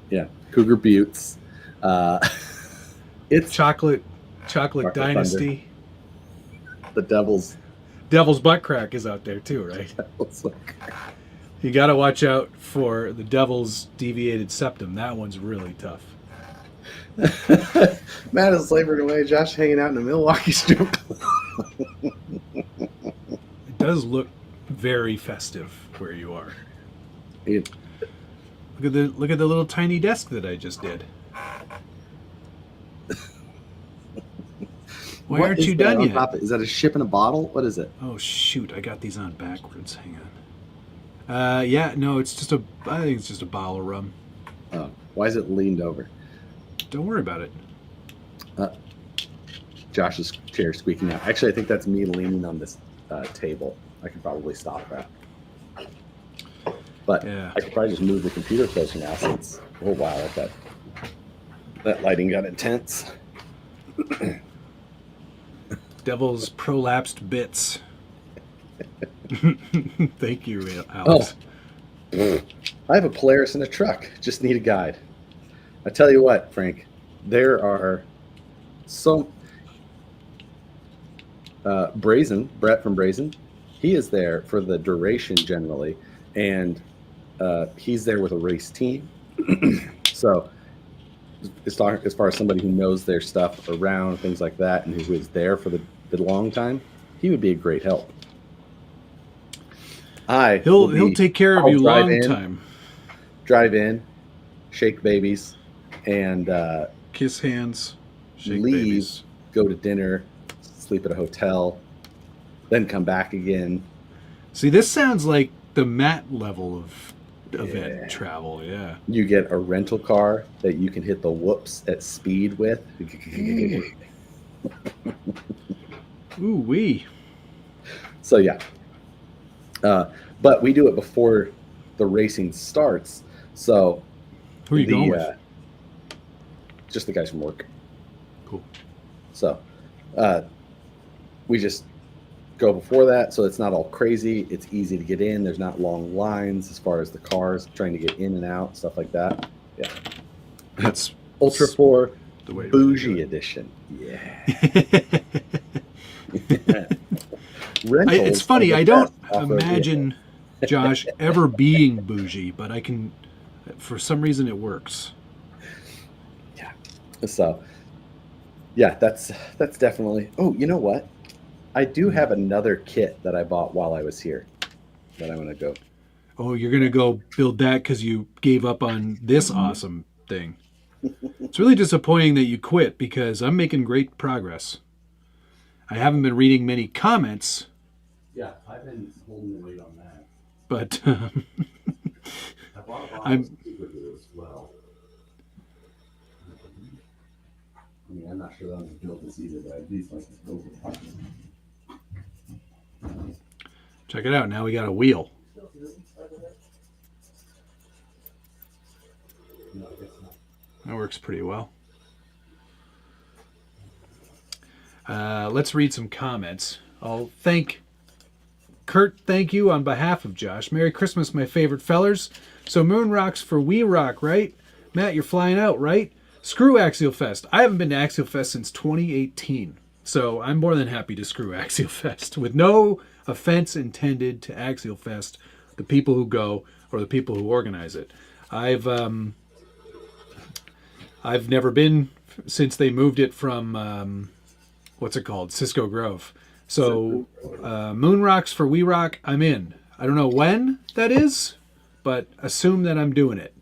Yeah, Cougar Buttes. It's Chocolate Dynasty. Thunder. The Devil's Butt Crack is out there too, right? You got to watch out for the Devil's Deviated Septum. That one's really tough. Matt is slavering away. Josh hanging out in a Milwaukee strip club. It does look very festive where you are. Look at the little tiny desk that I just did. Why aren't you done yet? Is that a ship in a bottle? What is it? Oh shoot! I got these on backwards. Hang on. Yeah, no, I think it's just a bottle of rum. Oh, why is it leaned over? Don't worry about it. Josh's chair squeaking out. Actually, I think that's me leaning on this table. I could probably stop that. But Yeah. I could probably just move the computer closer now since, oh wow, that lighting got intense. Devil's prolapsed bits. Thank you, Alex. I have a Polaris in a truck. Just need a guide. I tell you what, Frank, there are so... Brett from Brazen, he is there for the duration generally, and he's there with a race team. So as far as somebody who knows their stuff around, things like that, and who is there for the long time, he would be a great help. He'll take care of you long time. Drive in, shake babies, and kiss hands, shake leave, babies. Go to dinner, sleep at a hotel, then come back again. See, this sounds like the Matt level of event travel. Yeah. You get a rental car that you can hit the whoops at speed with. Ooh wee. So yeah. But we do it before the racing starts. So who are you going with? Just the guys from work. Cool. So we just go before that, so it's not all crazy. It's easy to get in. There's not long lines as far as the cars trying to get in and out, stuff like that. Yeah. That's Ultra 4 the way Bougie Edition. Yeah. It's funny. I don't imagine Josh ever being bougie, but I can. For some reason, it works. Yeah. So, yeah, that's definitely. Oh, you know what? I do have another kit that I bought while I was here that I'm going to go. Oh, you're going to go build that because you gave up on this awesome thing. It's really disappointing that you quit because I'm making great progress. I haven't been reading many comments. Yeah, I've been holding the weight on that. But I bought a I'm super glue as well. I mean, I'm not sure that I'm going to build this either, but I at least like to build the parts. check it out. Now we got a wheel. No, I guess not. That works pretty well. Let's read some comments. I'll thank Kurt. Thank you on behalf of Josh. Merry Christmas, my favorite fellers. So Moon rocks for We Rock, right? Matt, you're flying out, right? Screw Axial Fest. I haven't been to Axial Fest since 2018. So I'm more than happy to screw Axial Fest. With no offense intended to Axial Fest, the people who go or the people who organize it. I've never been since they moved it from what's it called? Cisco Grove. So Moon Rocks for We Rock, I'm in. I don't know when that is, but assume that I'm doing it.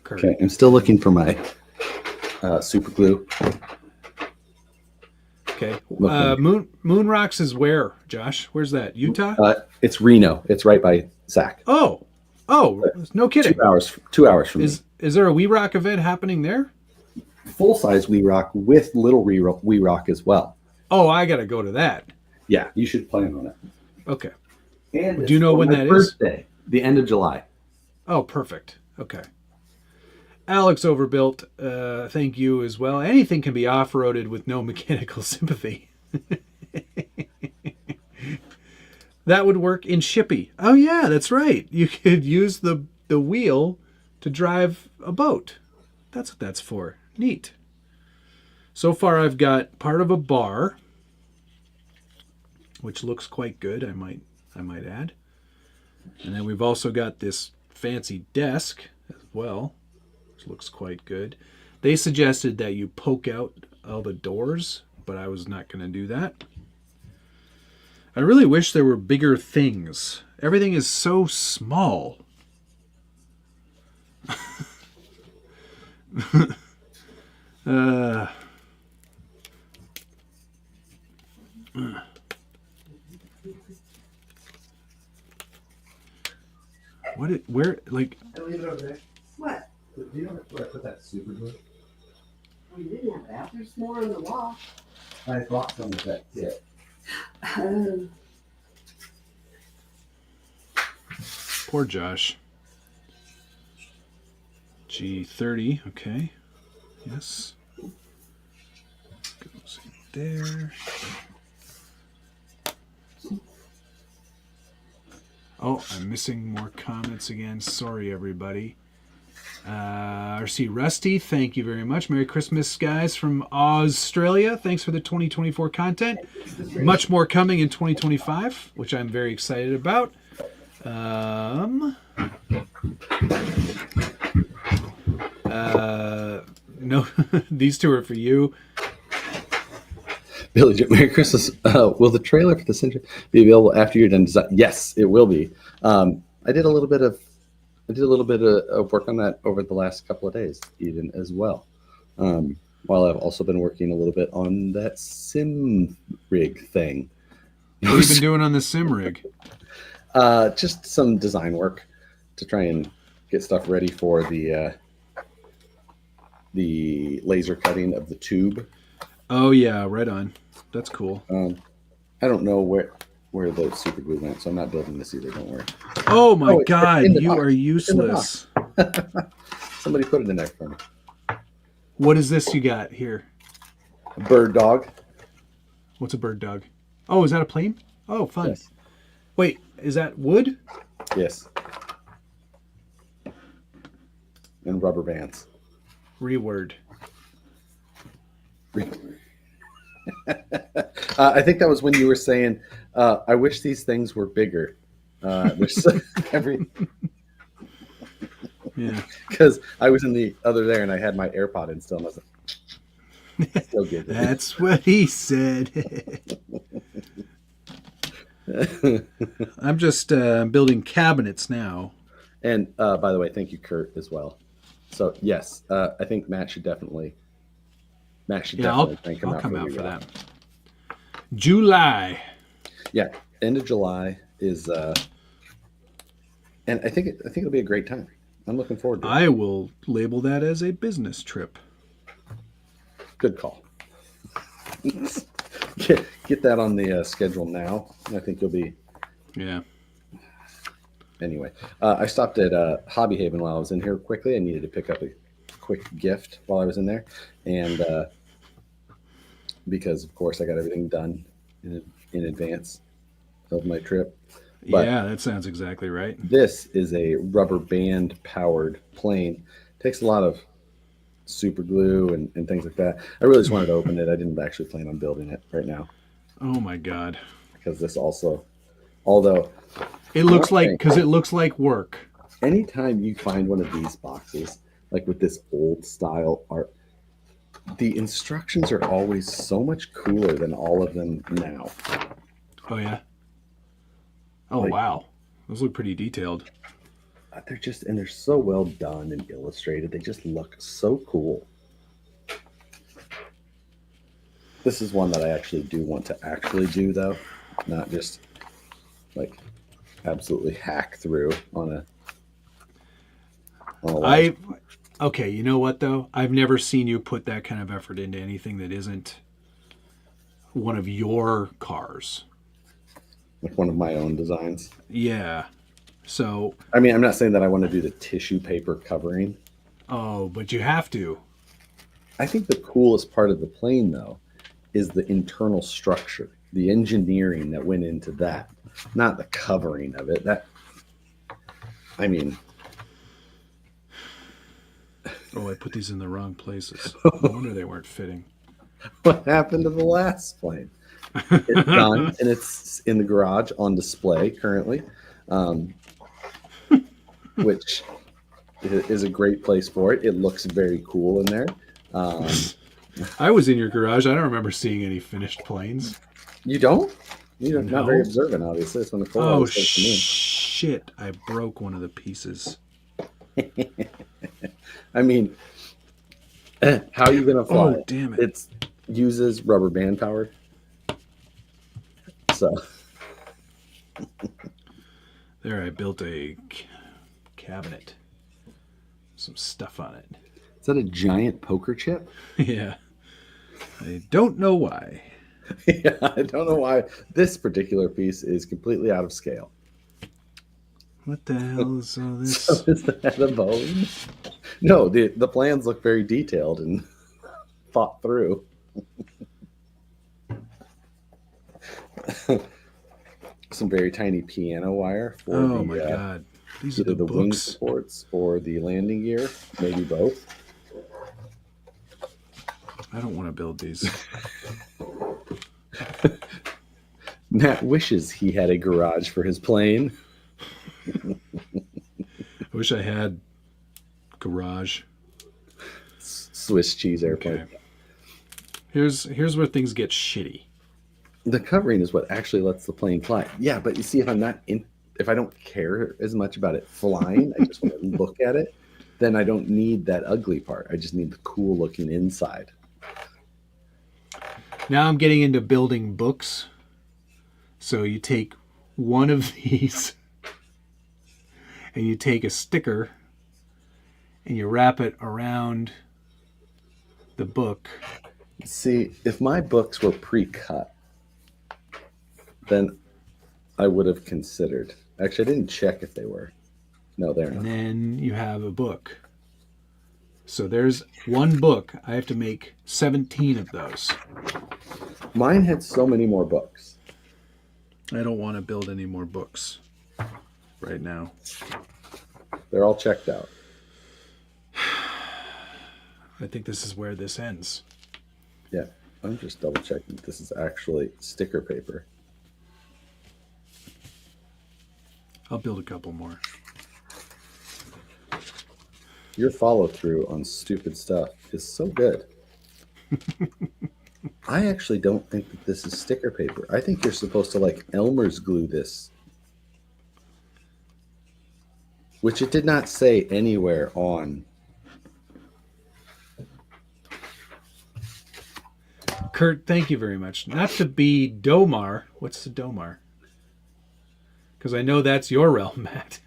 Kurt. Okay, I'm still looking for my super glue. Okay. Moon Rocks is where, Josh? Where's that? Utah? It's Reno. It's right by Sac. Oh, no kidding. 2 hours from me. Is there a We Rock event happening there? Full size We Rock with little We Rock as well. Oh, I got to go to that. Yeah, you should plan on it. Okay. And do you know when that is? Birthday, the end of July. Oh, perfect. Okay. Alex Overbuilt, thank you as well. Anything can be off-roaded with no mechanical sympathy. That would work in Shippy. Oh, yeah, that's right. You could use the wheel to drive a boat. That's what that's for. Neat. So far, I've got part of a bar, which looks quite good, I might add. And then we've also got this fancy desk as well, which looks quite good. They suggested that you poke out all the doors, but I was not going to do that. I really wish there were bigger things. Everything is so small. Where, like... I leave it over there. What? Do you know where I put that super glue? You didn't have it out. There's more on the wall. I bought some of that tip. Poor Josh. G30, okay. Yes. Goes in there. Oh, I'm missing more comments again. Sorry, everybody. RC Rusty, thank you very much. Merry Christmas, guys, from Australia. Thanks for the 2024 content. Much more coming in 2025, which I'm very excited about. No, these two are for you. Billy, Merry Christmas. Will the trailer for the Century be available after you're done design? Yes, it will be. I did a little bit of work on that over the last couple of days, even as well. While I've also been working a little bit on that sim rig thing. What have you been doing on the sim rig? Just some design work to try and get stuff ready for the laser cutting of the tube. Oh yeah, right on. That's cool. I don't know where the super glue went, so I'm not building this either. Don't worry. Oh my it's God, in the you box. are It's in the useless. Somebody put it in there for me. What is this you got here? A bird dog. What's a bird dog? Oh, is that a plane? Oh, fun. Yes. Wait, is that wood? Yes. And rubber bands. Reword. I think that was when you were saying, I wish these things were bigger. There's Yeah. because I was in the other there and I had my AirPod in still, and I was like, still good. That's what he said. I'm just building cabinets now. And by the way, thank you, Kurt, as well. So yes, I think Matt should definitely thank him I'll out come for out the for that. July. Yeah, end of July is, and I think it'll be a great time. I'm looking forward to it. I will label that as a business trip. Good call. Get that on the schedule now. I think you'll be. Yeah. Anyway, I stopped at Hobby Haven while I was in here quickly. I needed to pick up a quick gift while I was in there, and because of course I got everything done in advance of my trip. But yeah, that sounds exactly right. this is a rubber band powered plane. Takes a lot of super glue and things like that. I really just wanted to open it. I didn't actually plan on building it right now Oh my God. because this also, although It looks like work. anytime you find one of these boxes, like with this old style art, the instructions are always so much cooler than all of them now. Oh yeah. Oh Like- wow. Those look pretty detailed. They're so well done and illustrated. They just look so cool. This is one that I actually do want to actually do, though, not just like absolutely hack through on a live. Okay, you know what though? I've never seen you put that kind of effort into anything that isn't one of your cars. Like one of my own designs. Yeah. So, I mean, I'm not saying that I want to do the tissue paper covering. oh, but you have to. I think the coolest part of the plane, though, is the internal structure, the engineering that went into that, not the covering of it. I mean, Oh, I put these in the wrong places. No wonder they weren't fitting. what happened to the last plane? It's done, and it's in the garage on display currently, which is a great place for it. It looks very cool in there. I was in your garage. I don't remember seeing any finished planes. You don't? You're not very No. observant, obviously. It's when the Oh, always says to me. shit. I broke one of the pieces. I mean, how are you gonna fly? Oh, damn it. It uses rubber band powered. So There, I built a cabinet. Some stuff on it. it's that a giant poker chip? Yeah. I don't know why. Yeah, I don't know why this particular piece is completely out of scale. What the hell is all this? So is that a bone? No, the plans look very detailed and thought through. Some very tiny piano wire for Oh my god. These are either the the wing books. supports or the landing gear, maybe both. I don't want to build these. Matt wishes he had a garage for his plane. I wish I had garage. Swiss cheese airplane. Okay. Here's where things get shitty. The covering is what actually lets the plane fly. Yeah, but you see, if I don't care as much about it flying, I just want to look at it, then I don't need that ugly part. I just need the cool looking inside. Now I'm getting into building books. So you take one of these and you take a sticker and you wrap it around the book. See, if my books were pre-cut, then I would have considered. Actually, I didn't check if they were. No, they're And not. then you have a book. So there's one book. I have to make 17 of those. Mine had so many more books. I don't want to build any more books right now. They're all checked out. I think this is where this ends. Yeah, I'm just double checking. This is actually sticker paper. I'll build a couple more. Your follow through on stupid stuff is so good. I actually don't think that this is sticker paper. I think you're supposed to like Elmer's glue this, which it did not say anywhere on. Kurt, thank you very much. Not to be Domar. What's the Domar? Because I know that's your realm, Matt.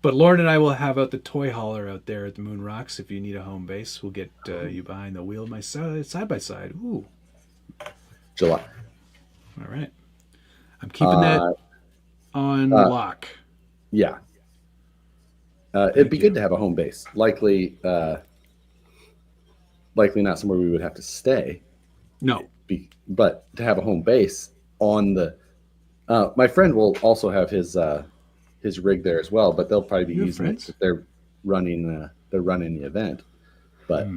But Lauren and I will have out the toy hauler out there at the Moon Rocks. If you need a home base, we'll get you behind the wheel of my side by side. Ooh. July. All right. I'm keeping that on lock. Yeah. It'd be good to have a home base. Likely not somewhere we would have to stay. No. But to have a home base on the. My friend will also have his rig there as well, but they'll probably be using it if they're running the event. But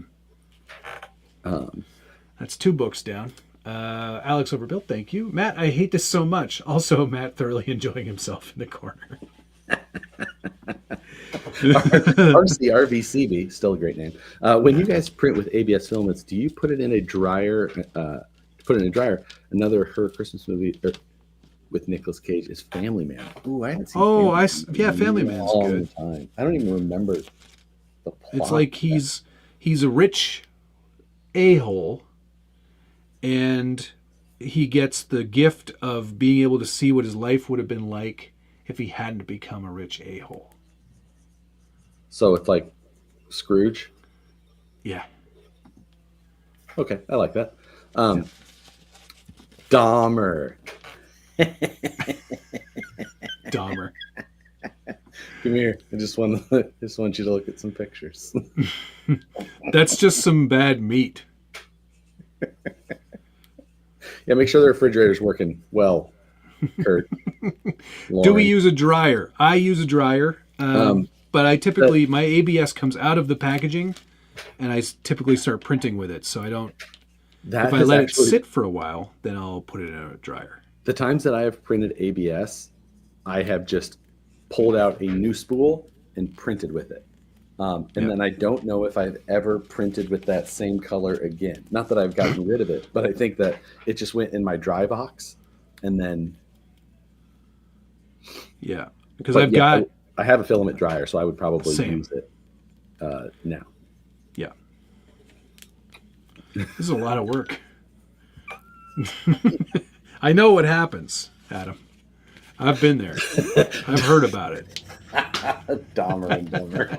that's 2 books down. Alex Overbuilt, thank you. Matt, I hate this so much. Also, Matt thoroughly enjoying himself in the corner. RVCB, still a great name. When you guys print with ABS filaments, do you put it in a dryer? Another Her Christmas movie with Nicolas Cage is Family Man. Ooh, I haven't seen Family Man's good. Time. I don't even remember the plot. It's like he's a rich a-hole, and he gets the gift of being able to see what his life would have been like if he hadn't become a rich a-hole. So it's like Scrooge. Yeah. Okay, I like that. Dahmer. Dahmer. Come here. I just want you to look at some pictures. That's just some bad meat. Yeah, make sure the refrigerator's working well, Kurt. Do we use a dryer? I use a dryer, but I typically, my ABS comes out of the packaging, and I typically start printing with it, so I don't... If I let it sit for a while, then I'll put it in a dryer. The times that I have printed ABS, I have just pulled out a new spool and printed with it. Then I don't know if I've ever printed with that same color again. Not that I've gotten rid of it, but I think that it just went in my dry box. And then... Yeah, because I have a filament dryer, so I would probably use it now. Yeah. This is a lot of work. I know what happens, Adam. I've been there. I've heard about it. Dahmer and Dumber.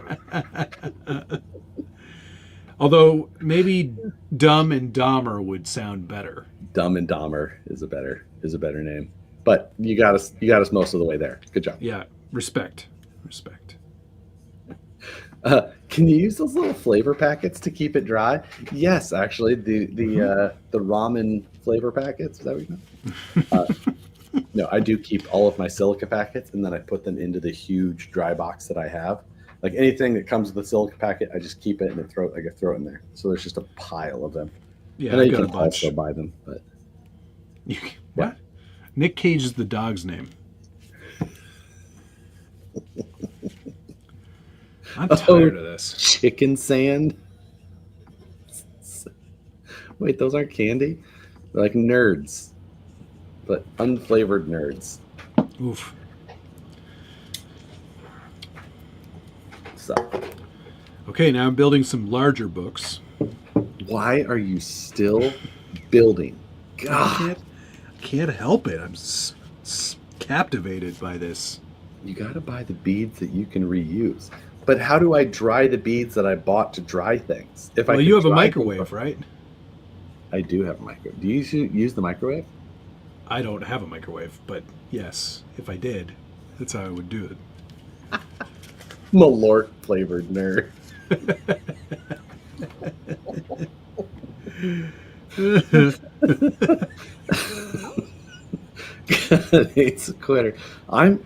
Although maybe Dumb and Dahmer would sound better. Dumb and Dahmer is a better name. But you got us most of the way there. Good job. Yeah, respect. Can you use those little flavor packets to keep it dry? Yes, actually, the ramen flavor packets. Is that what you know? No, I do keep all of my silica packets, and then I put them into the huge dry box that I have. Like anything that comes with a silica packet, I just keep it and throw it in there. So there's just a pile of them. Yeah, and then I you got can a bunch. also buy them. But What? Nick Cage is the dog's name. I'm tired of this. Chicken sand. Wait, those aren't candy? They're like nerds, but unflavored nerds. Oof. So, Okay, now I'm building some larger books. why are you still building? God, Can't help it. I'm captivated by this. you got to buy the beads that you can reuse. But how do I dry the beads that I bought to dry things? If Well, could you have a dry microwave, things- right? I do have a microwave. Do you use the microwave? I don't have a microwave, but yes, if I did, that's how I would do it. Malort flavored nerd. It's a quitter. I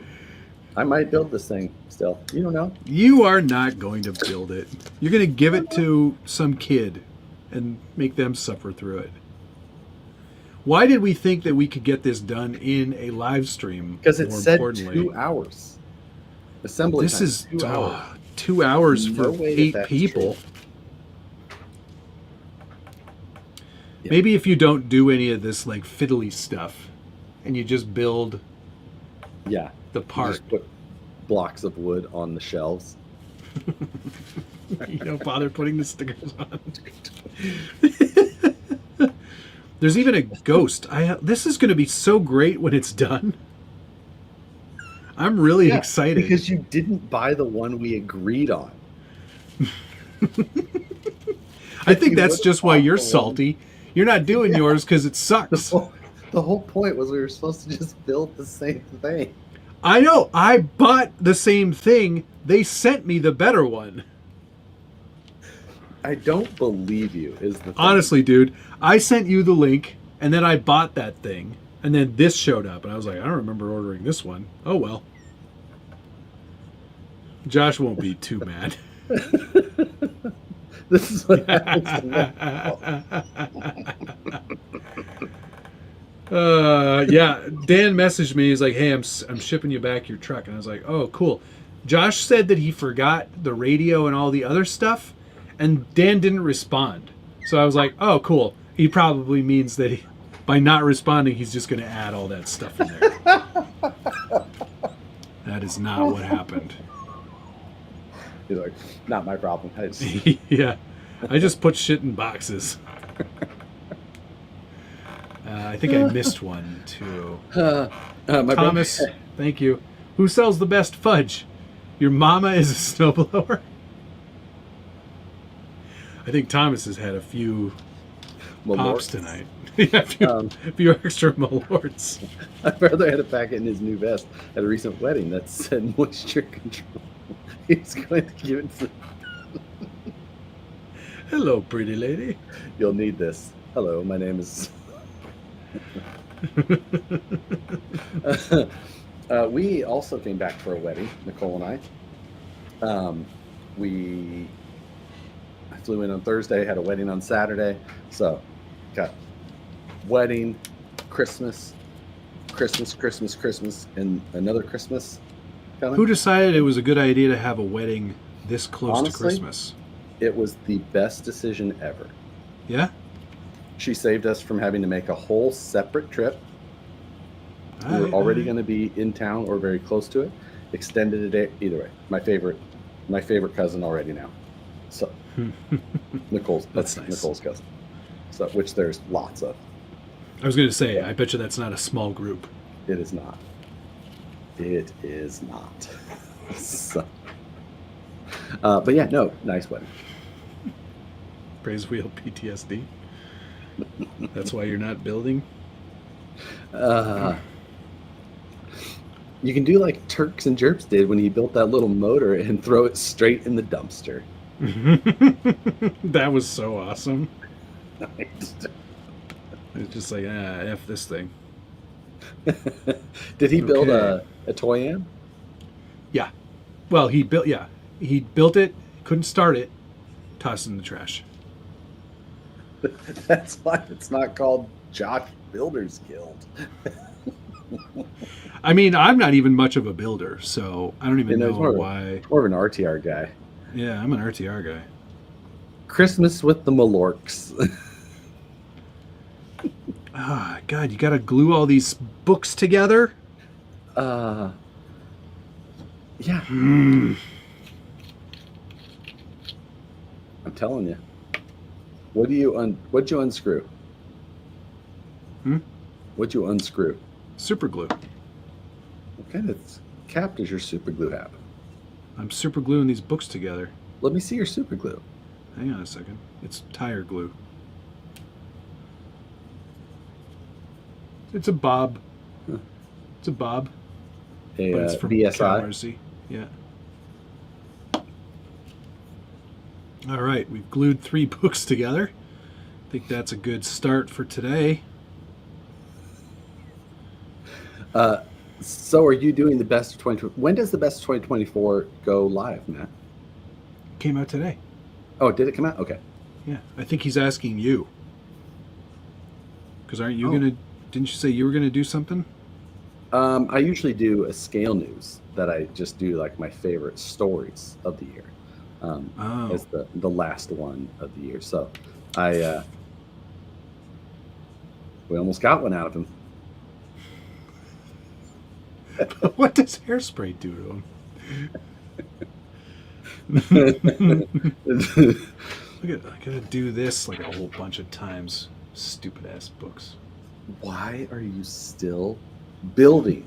might build this thing still. You don't know. You are not going to build it. You're going to give it to some kid and make them suffer through it. Why did we think that we could get this done in a live stream? Because it more said importantly? 2 hours. Assembly This time, is 2 hours. 2 hours No for way that 8 that's people. true. Yeah. Maybe if you don't do any of this like fiddly stuff and you just build Yeah. the You part. just put blocks of wood on the shelves. You don't bother putting the stickers on. There's even a ghost. This is going to be so great when it's done. I'm really Yeah, excited. because you didn't buy the one we agreed on. I think you that's would've just why bought you're the one- salty. You're not doing yours because it sucks. The whole point was we were supposed to just build the same thing. I know. I bought the same thing. They sent me the better one. I don't believe you, is the thing. Honestly, dude, I sent you the link, and then I bought that thing, and then this showed up, and I was like, I don't remember ordering this one. Oh, well. Josh won't be too mad. This is what happens to me. Yeah, Dan messaged me. He's like, hey, I'm shipping you back your truck. And I was like, oh, cool. Josh said that he forgot the radio and all the other stuff, and Dan didn't respond. So I was like, oh, cool. He probably means that by not responding, he's just going to add all that stuff in there. That is not what happened. He's like, not my problem. I just, Yeah, I just put shit in boxes. I think I missed one, too. my Thomas, thank you. Who sells the best fudge? Your mama is a snowblower? I think Thomas has had a few pops tonight. Yeah, a few extra Malorts. My brother had a packet in his new vest at a recent wedding that said moisture control. He's going to give it to... Hello, pretty lady. You'll need this. Hello, my name is... We also came back for a wedding, Nicole and I. We flew in on Thursday, had a wedding on Saturday. So, got wedding, Christmas, and another Christmas coming. Who decided it was a good idea to have a wedding this close Honestly, to Christmas? It was the best decision ever. Yeah? She saved us from having to make a whole separate trip. We were already going to be in town or very close to it. Extended it either way. My favorite cousin already now. So Nicole's That's nice. Nicole's cousin. So which there's lots of. I was going to say, I bet you that's not a small group. It is not. It is not. So, but yeah, no, nice wedding. Praise wheel PTSD. That's why you're not building. You can do like Turks and Jerps did when he built that little motor and throw it straight in the dumpster. That was so awesome. Nice. It's just like, F this thing. Did he build Okay. a toy amp? Yeah. Well, he built it, couldn't start it, tossed it in the trash. That's why it's not called Jock Builders Guild. I mean, I'm not even much of a builder, so I don't even know why. More of an RTR guy. Yeah, I'm an RTR guy. Christmas with the Malorks. Ah, God, you got to glue all these books together? Yeah. Mm. I'm telling you. What'd you unscrew? What'd you unscrew? Super glue. What kind of cap does your super glue have? I'm super gluing these books together. Let me see your super glue. Hang on a second. It's tire glue. It's a bob. Huh. It's a bob. A But it's from BSI. KRC. Yeah. All right, we've glued 3 books together. I think that's a good start for today. So are you doing the best of 2020? When does the best of 2024 go live, Matt? Came out today. Oh, did it come out? Okay. Yeah, I think he's asking you. Because aren't you gonna? Didn't you say you were gonna do something? I usually do a scale news that I just do like my favorite stories of the year. As the last one of the year. So we almost got one out of him. What does hairspray do to him? I gotta do this like a whole bunch of times. Stupid ass books. Why are you still building?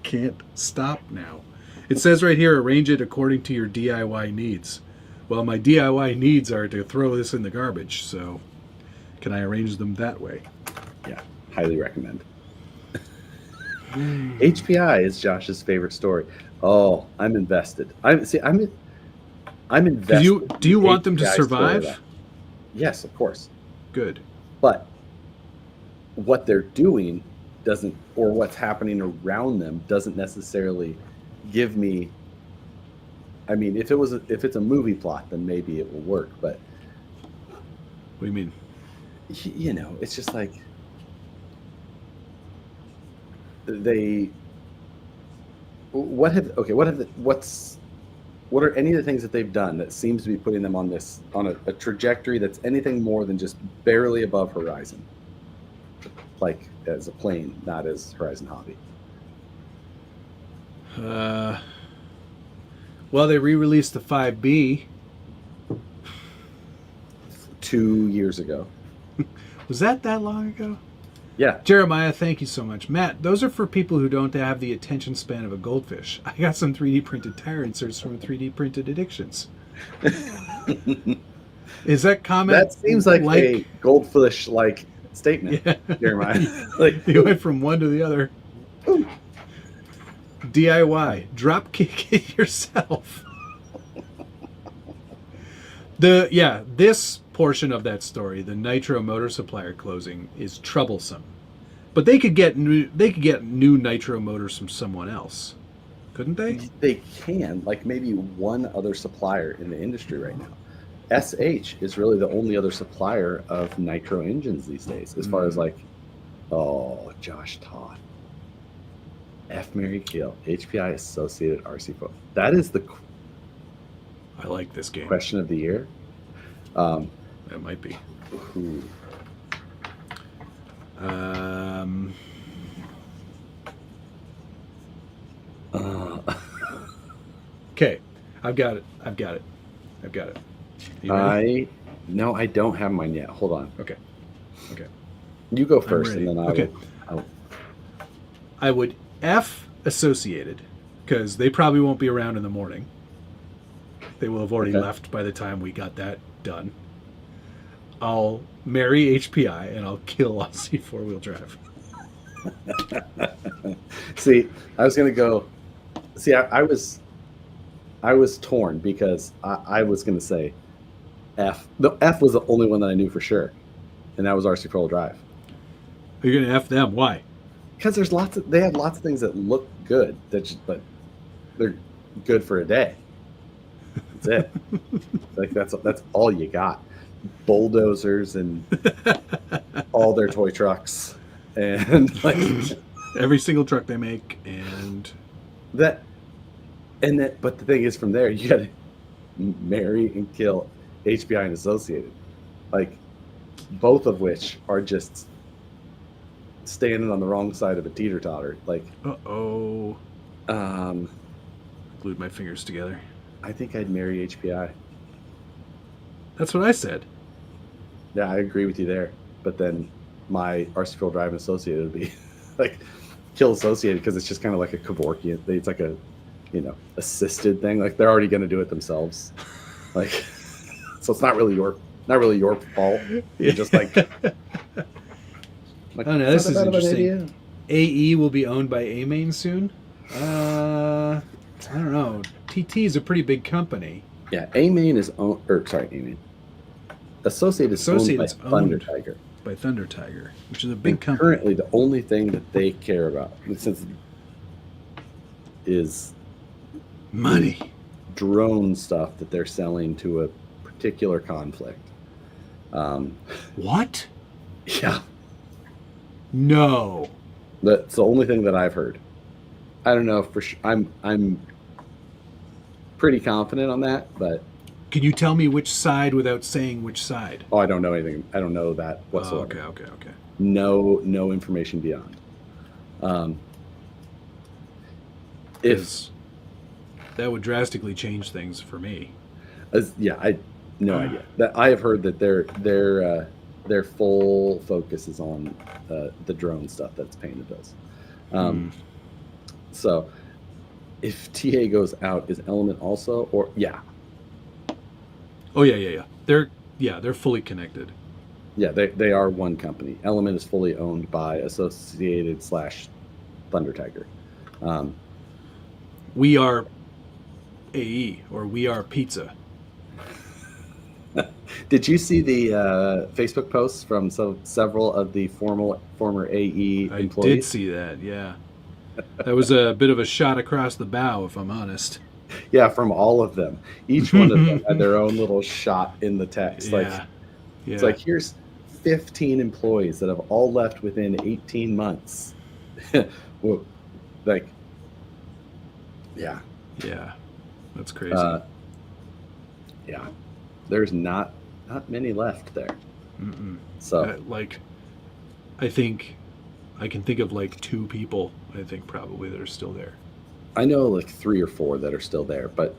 Can't stop now. It says right here, arrange it according to your DIY needs. Well, my DIY needs are to throw this in the garbage, so can I arrange them that way? Yeah, highly recommend. HPI is Josh's favorite story. Oh, I'm invested. I'm invested. Do you want them to HPI survive? storyline. Yes, of course. Good. But what they're doing doesn't, or what's happening around them doesn't necessarily give me. I mean, if it's a movie plot, then maybe it will work. But What do you mean? you know, it's just like what are any of the things that they've done that seems to be putting them on a trajectory that's anything more than just barely above horizon, like as a plane, not as Horizon Hobby. Well, they re-released the 5B. 2 years ago. Was that long ago? Yeah. Jeremiah, thank you so much. Matt, those are for people who don't have the attention span of a goldfish. I got some 3D printed tire inserts from 3D printed addictions. Is that comment? That seems like a goldfish-like statement, Yeah. Jeremiah. Like, You went from one to the other. Ooh. DIY. Drop kick it yourself. This portion of that story, the Nitro motor supplier closing, is troublesome. But they could get new Nitro motors from someone else, couldn't they? They can, like maybe one other supplier in the industry right now. SH is really the only other supplier of Nitro engines these days, as far as like, Josh Todd, F. Mary Kill, HPI Associated RC Pro. That is the I like this game. question of the year. That might be. Ooh. Okay, I've got it. You ready? No, I don't have mine yet. Hold on. Okay. You go first, ready. and then Okay. I would F Associated, because they probably won't be around in the morning. They will have already left by the time we got that done. I'll marry HPI and I'll kill Aussie 4-wheel drive. See, I was gonna go. See, I was torn because I was gonna say F. The F was the only one that I knew for sure, and that was RC 4-wheel drive. You're gonna F them? Why? Because they have lots of things that look good, but they're good for a day. That's it. Like that's all you got. Bulldozers and all their toy trucks, and like every single truck they make, and that. But the thing is, from there you got to marry and kill HBI and Associated, like both of which are just standing on the wrong side of a teeter-totter. Like, glued my fingers together. I think I'd marry HPI. That's what I said. Yeah, I agree with you there. But then my RC 4-wheel drive Associated would be like kill Associated because it's just kind of like a Kevorkian. It's like a, assisted thing. Like they're already going to do it themselves. Like, so it's not really your fault. You're just like, oh no, this is interesting. AE will be owned by A-Main soon. I don't know. TT is a pretty big company. Yeah, A-Main is owned, A-Main. Associated is owned by Thunder Tiger. By Thunder Tiger, which is a big company. Currently, the only thing that they care about is money. Drone stuff that they're selling to a particular conflict. What? Yeah. No. That's the only thing that I've heard. I don't know for sure. I'm pretty confident on that, but can you tell me which side without saying which side? Oh, I don't know anything. I don't know that whatsoever. Okay. No information beyond. If that would drastically change things for me. I no idea. That I have heard that their full focus is on the drone stuff that's Painted does. So if TA goes out, is Element also, or yeah? Oh yeah. They're fully connected. Yeah, they are one company. Element is fully owned by Associated / Thunder Tiger. We are AE, or we are pizza. Did you see the Facebook posts from several of the former AE employees? I did see that, yeah. That was a bit of a shot across the bow, if I'm honest. Yeah, from all of them. Each one of them had their own little shot in the text. It's like, here's 15 employees that have all left within 18 months. Well, like, yeah. Yeah, that's crazy. Yeah, there's not many left there. So, I think I can think of like 2 people, I think probably, that are still there. I know like 3 or 4 that are still there, but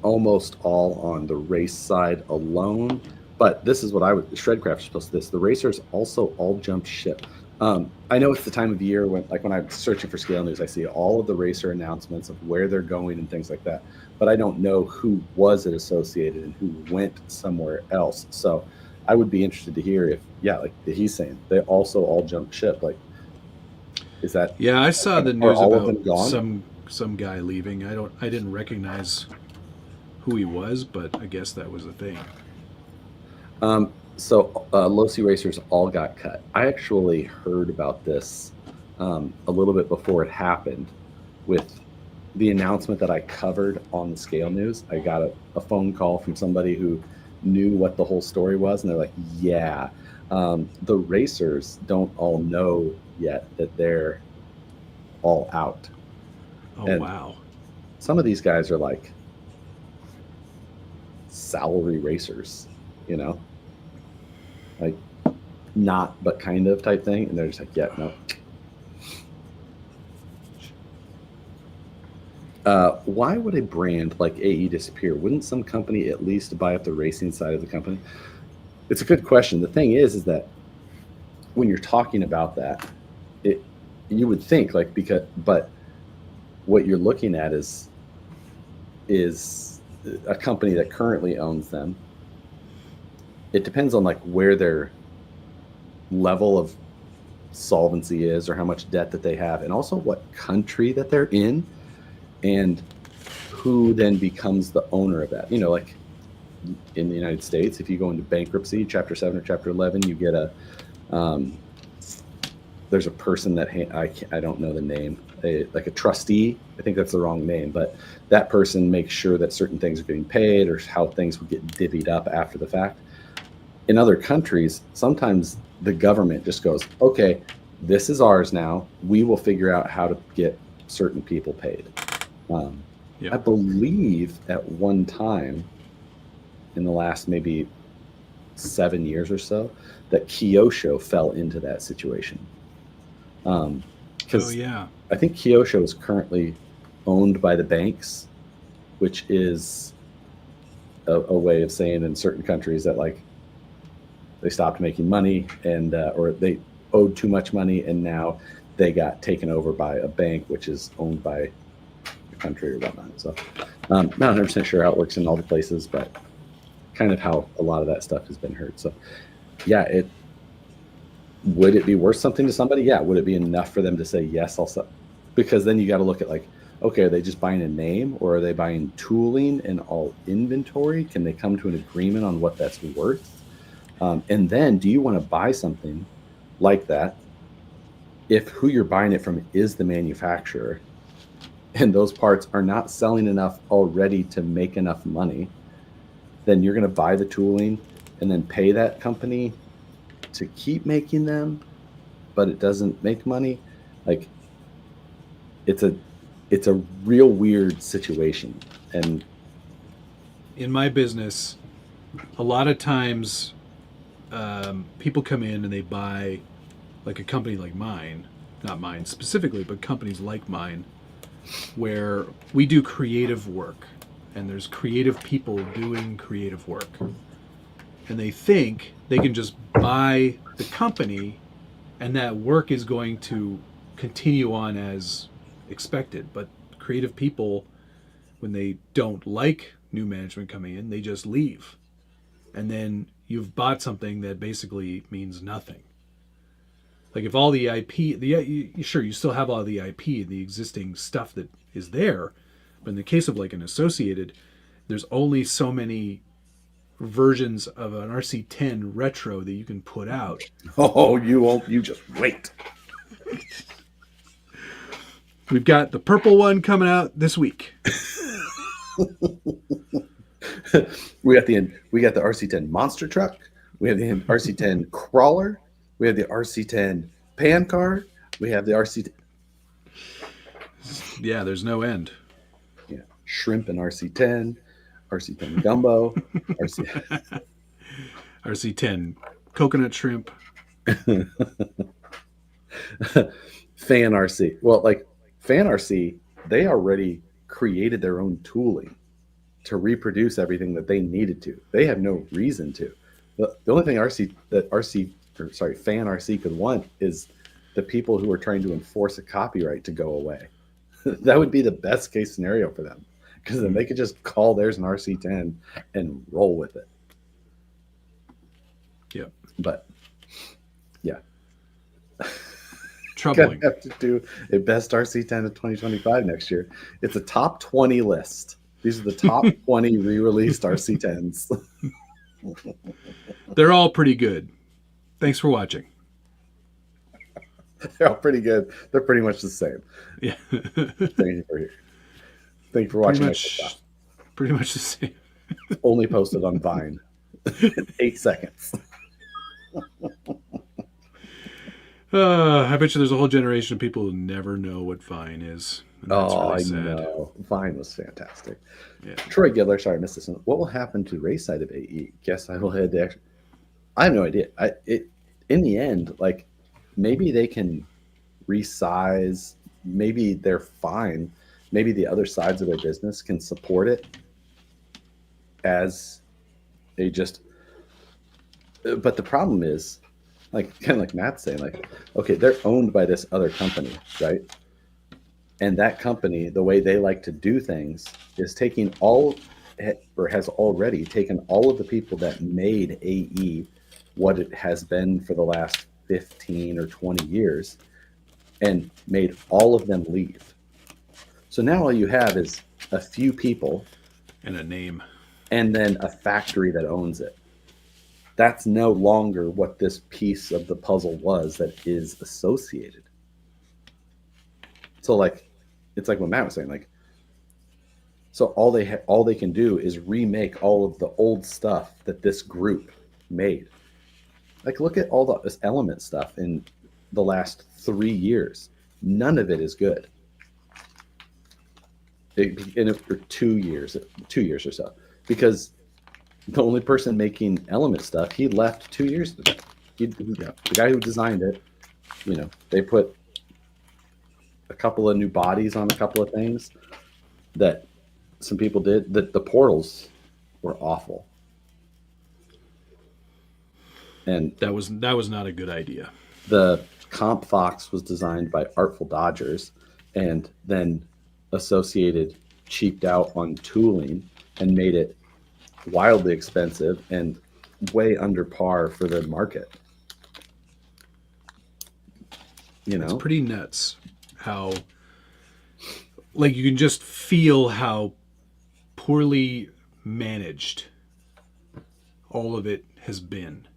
almost all on the race side alone. But this is what Shredcraft is supposed to this. The racers also all jumped ship. I know it's the time of year when I'm searching for scale news, I see all of the racer announcements of where they're going and things like that. But I don't know who was Associated and who went somewhere else. So I would be interested to hear if, like he's saying, they also all jumped ship. Like, is that? Yeah, I saw the news about some guy leaving. I didn't recognize who he was, but I guess that was the thing. So Low-C Racers all got cut. I actually heard about this a little bit before it happened with the announcement that I covered on the Scale News. I got a phone call from somebody who knew what the whole story was, and they're like, yeah, the racers don't all know yet that they're all out. Oh, and wow. Some of these guys are like salary racers, like not but kind of type thing, and they're just like, yeah, no. Why would a brand like AE disappear? Wouldn't some company at least buy up the racing side of the company? It's a good question. The thing is that when you're talking about that, you would think but what you're looking at is a company that currently owns them it depends on like where their level of solvency is, or how much debt that they have, and also what country that they're in, and who then becomes the owner of that. You know, like in the United States, if you go into bankruptcy, Chapter 7 or Chapter 11, you get a there's a person that I don't know the name, like a trustee. I think that's the wrong name, but that person makes sure that certain things are getting paid, or how things would get divvied up after the fact. In other countries, sometimes the government just goes, okay, this is ours now. We will figure out how to get certain people paid. I believe at one time in the last maybe 7 years or so, that Kyosho fell into that situation. Because I think Kyosho is currently owned by the banks, which is a way of saying in certain countries that like they stopped making money, and or they owed too much money, and now they got taken over by a bank which is owned by the country or whatnot. So not 100% sure how it works in all the places, but kind of how a lot of that stuff has been heard. So yeah, would it be worth something to somebody? Yeah. Would it be enough for them to say, yes, I'll sell? Because then you got to look at like, okay, are they just buying a name, or are they buying tooling and all inventory? Can they come to an agreement on what that's worth? And then do you want to buy something like that if who you're buying it from is the manufacturer, and those parts are not selling enough already to make enough money? Then you're going to buy the tooling and then pay that company to keep making them, but it doesn't make money. Like it's a real weird situation. And in my business, a lot of times people come in and they buy like a company like mine, not mine specifically, but companies like mine, where we do creative work, and there's creative people doing creative work, and they think they can just buy the company and that work is going to continue on as expected. But creative people, when they don't like new management coming in, they just leave, and then you've bought something that basically means nothing. Like if all the IP, sure, you still have all the IP, the existing stuff that is there, but in the case of like an Associated, there's only so many versions of an RC10 retro that you can put out. Oh, you won't. You just wait. We've got the purple one coming out this week. we got the RC10 monster truck. We have the RC10 crawler. We have the RC10 pan car. We have the RC. Yeah, there's no end. Yeah, shrimp and RC10, RC10 gumbo, RC10 coconut shrimp. Fan RC. Well, like Fan RC, they already created their own tooling to reproduce everything that they needed to. They have no reason to. The only thing Fan RC could want is the people who are trying to enforce a copyright to go away. That would be the best case scenario for them, because then they could just call theirs an RC10 and roll with it. Yep. But yeah. Troubling. Gonna have to do a best RC10 of 2025 next year. It's a top 20 list. These are the top 20 re-released RC10s. They're all pretty good. Thanks for watching. They're all pretty good. They're pretty much the same. Yeah. Thank you for watching. Pretty much the same. Only posted on Vine. 8 seconds. I bet you there's a whole generation of people who never know what Vine is. And that's really sad. I know. Vine was fantastic. Yeah. Troy Gidler, sorry I missed this one. What will happen to race side of AE? Guess I will head to I have no idea. In the end, like, maybe they can resize. Maybe they're fine. Maybe the other sides of their business can support it as they just. But the problem is, like, kind of like Matt's saying, like, okay, they're owned by this other company, right? And that company, the way they like to do things is taking all or has already taken all of the people that made AE what it has been for the last 15 or 20 years and made all of them leave. So now all you have is a few people And a name. and then a factory that owns it. That's no longer what this piece of the puzzle was that is associated. So like, it's like what Matt was saying, like, so all they can do is remake all of the old stuff that this group made. Like, look at all this element stuff in the last 3 years. None of it is good. For 2 years or so, because the only person making element stuff, he left 2 years ago. The guy who designed it, they put a couple of new bodies on a couple of things that some people did. The portals were awful, and That was not a good idea. the Comp Fox was designed by Artful Dodgers, and then Associated cheaped out on tooling and made it wildly expensive and way under par for the market. It's pretty nuts how, like, you can just feel how poorly managed all of it has been.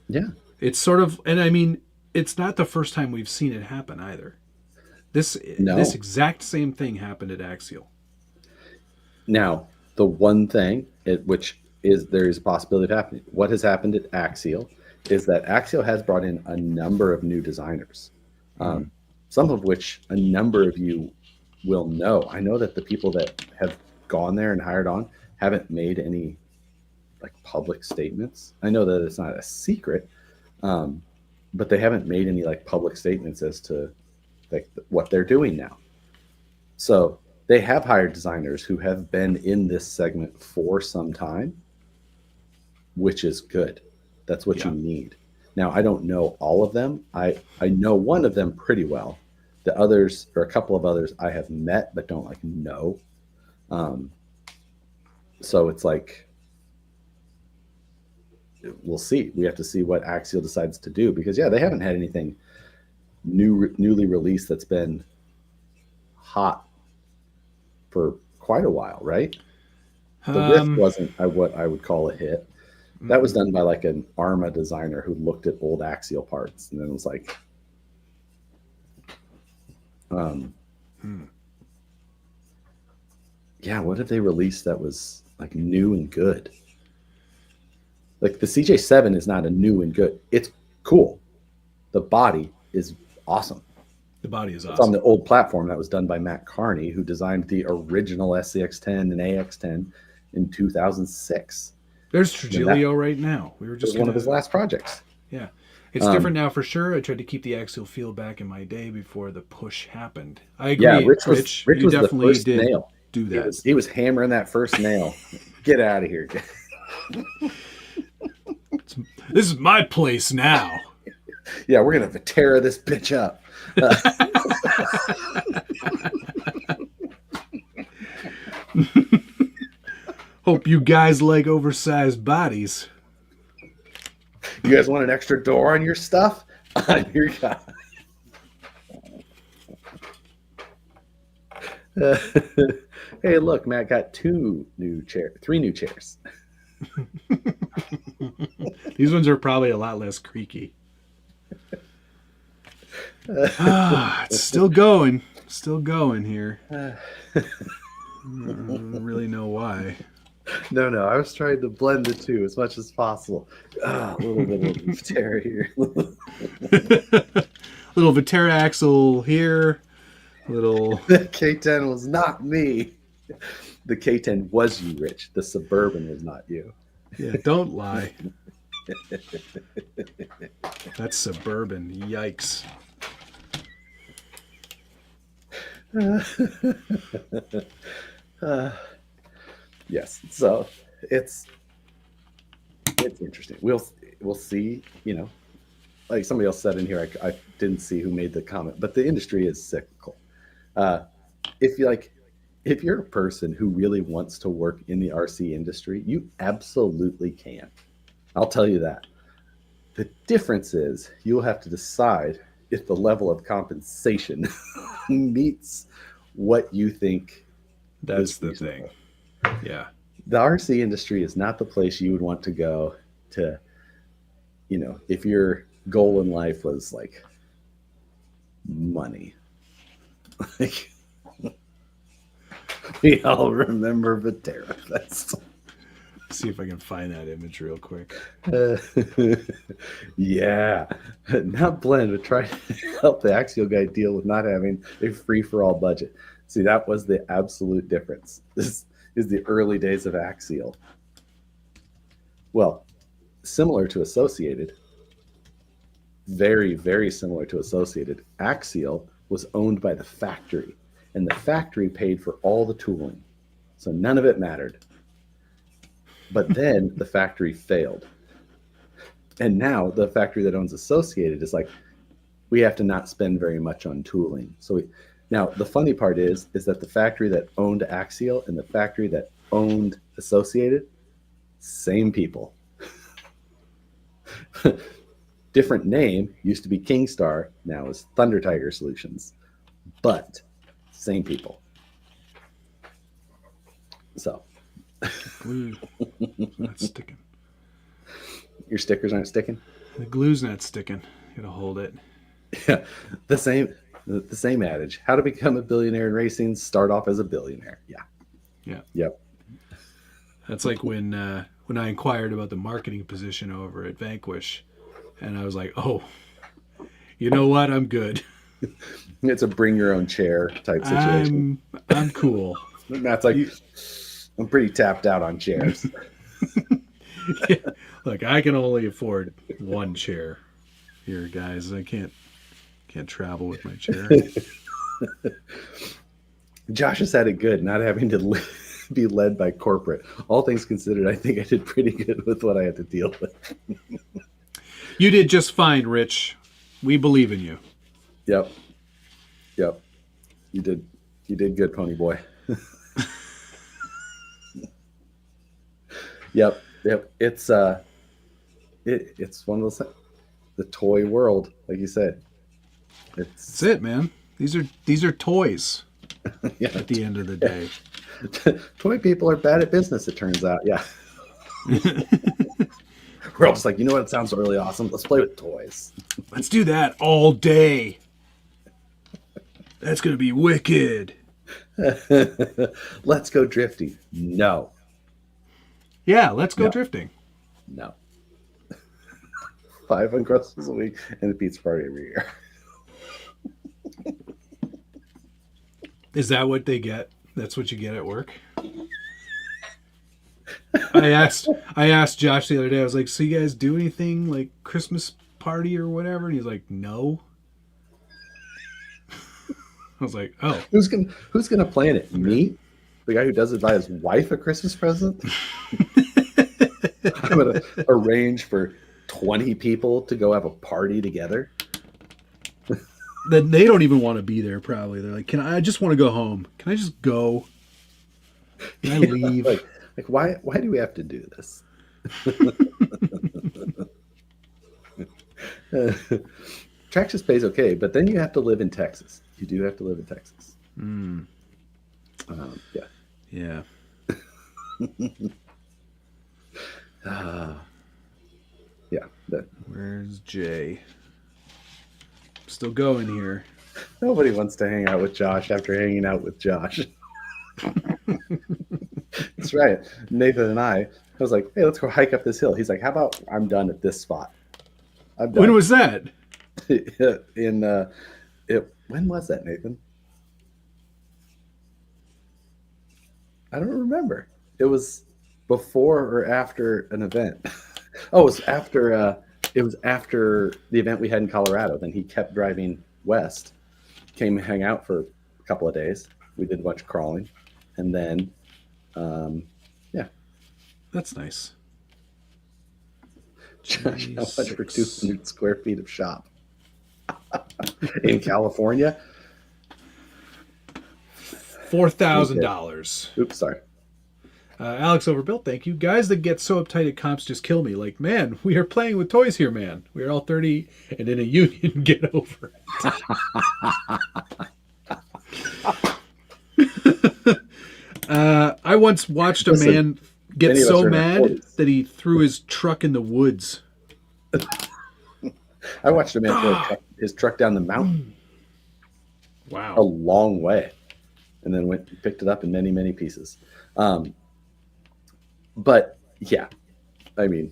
Yeah. It's sort of, and I mean, it's not the first time we've seen it happen either. This exact same thing happened at Axial. Now, the one thing which is there is a possibility of happening. What has happened at Axial is that Axial has brought in a number of new designers, some of which a number of you will know. I know that the people that have gone there and hired on haven't made any like public statements. I know that it's not a secret, but they haven't made any like public statements as to like what they're doing now. So they have hired designers who have been in this segment for some time, which is good. That's what you need. Now, I don't know all of them. I know one of them pretty well. The others, or a couple of others, I have met but don't like know. So it's like, we'll see. We have to see what Axial decides to do, because they haven't had anything newly released that's been hot for quite a while, right? The Rift wasn't what I would call a hit. That was done by like an Arma designer who looked at old Axial parts and then was like, what have they released that was like new and good? Like the CJ7 is not a new and good. It's cool. The body is awesome. The body is It's awesome. on the old platform that was done by Matt Carney, who designed the original SCX10 and AX10 in 2006. There's Trujillo right now. We were It just was one of his last projects. Yeah. It's different now for sure. I tried to keep the Axial feel back in my day before the push happened. I agree. Yeah, Rich you was the definitely first did nail. do that. He was hammering that first nail. Get out of here. This is my place now. Yeah, we're going to Vatera this bitch up. Hope you guys like oversized bodies. You guys want an extra door on your stuff? On your guy. Hey, look, Matt got 3 new chairs. These ones are probably a lot less creaky. It's still going here. I don't really know why. No, I was trying to blend the two as much as possible. A little bit of Vatera here. Little Vatera axle here. Little. The K10 was not me. The K10 was you, Rich. The Suburban was not you. Yeah, don't lie. That's Suburban. Yikes. Yes, so it's interesting. We'll see. Like somebody else said in here, I didn't see who made the comment, but the industry is cyclical. If if you're a person who really wants to work in the RC industry, you absolutely can. I'll tell you that. The difference is you'll have to decide if the level of compensation meets what you think. That's the thing. Yeah. The RC industry is not the place you would want to go to, you know, if your goal in life was like money. Like, we all remember Viterra Fest. See if I can find that image real quick. Yeah, not blend, but try to help the Axial guy deal with not having a free-for-all budget. See, that was the absolute difference. This is the early days of Axial. Well, similar to Associated, very, very similar to Associated, Axial was owned by the factory, and the factory paid for all the tooling, so none of it mattered. But then the factory failed. And now the factory that owns Associated is like, we have to not spend very much on tooling. So now the funny part is that the factory that owned Axial and the factory that owned Associated, same people. Different name, used to be Kingstar, now is Thunder Tiger Solutions, but same people. So. Glue. Not sticking. Your stickers aren't sticking? The glue's not sticking. Gotta hold it. Yeah, the same adage. How to become a billionaire in racing? Start off as a billionaire. Yeah. Yeah. Yep. That's like when I inquired about the marketing position over at Vanquish, and I was like, "Oh, you know what? I'm good. It's a bring your own chair type situation. I'm cool." Matt's like, I'm pretty tapped out on chairs. Yeah. Look, I can only afford one chair here, guys. I can't travel with my chair. Josh has had it good, not having to be led by corporate. All things considered, I think I did pretty good with what I had to deal with. You did just fine, Rich. We believe in you. Yep. You did good, Pony Boy. Yep. It's one of those, the toy world, like you said. That's it, man. These are toys. Yeah, at the end of the day. Toy people are bad at business, it turns out. Yeah. We're all just like, you know what? It sounds really awesome. Let's play with toys. Let's do that all day. That's going to be wicked. Let's go drifting. No. Yeah, let's go drifting. No. 5 Uncrustables a week and a pizza party every year. Is that what they get? That's what you get at work? I asked Josh the other day, I was like, so you guys do anything like Christmas party or whatever? And he's like, no. I was like, oh. Who's gonna plan it? Me? The guy who doesn't buy his wife a Christmas present? I'm gonna arrange for 20 people to go have a party together. Then they don't even want to be there probably. They're like, I just want to go home. Can I just go? Can I leave? Like why do we have to do this? Traxxas pays okay, but then you have to live in Texas. You do have to live in Texas. Yeah. Yeah. Yeah. Where's Jay? Still going here. Nobody wants to hang out with Josh after hanging out with Josh. That's right. Nathan and I was like, hey, let's go hike up this hill. He's like, how about I'm done at this spot? I'm done. When was that? When was that, Nathan? I don't remember. It was before or after an event. Oh, it was after. It was after the event we had in Colorado. Then he kept driving west, came and hang out for a couple of days. We did a bunch of crawling, and then, yeah. That's nice. Josh, how much for 200 square feet of shop in California? $4,000. Oops, sorry. Alex Overbuilt, thank you. Guys that get so uptight at comps just kill me. Like, man, we are playing with toys here, man. We are all 30 and in a union. Get over it. I once watched a man get so mad that he threw his truck in the woods. I watched a man throw his truck down the mountain. Wow. A long way. And then went and picked it up in many, many pieces. But yeah, I mean,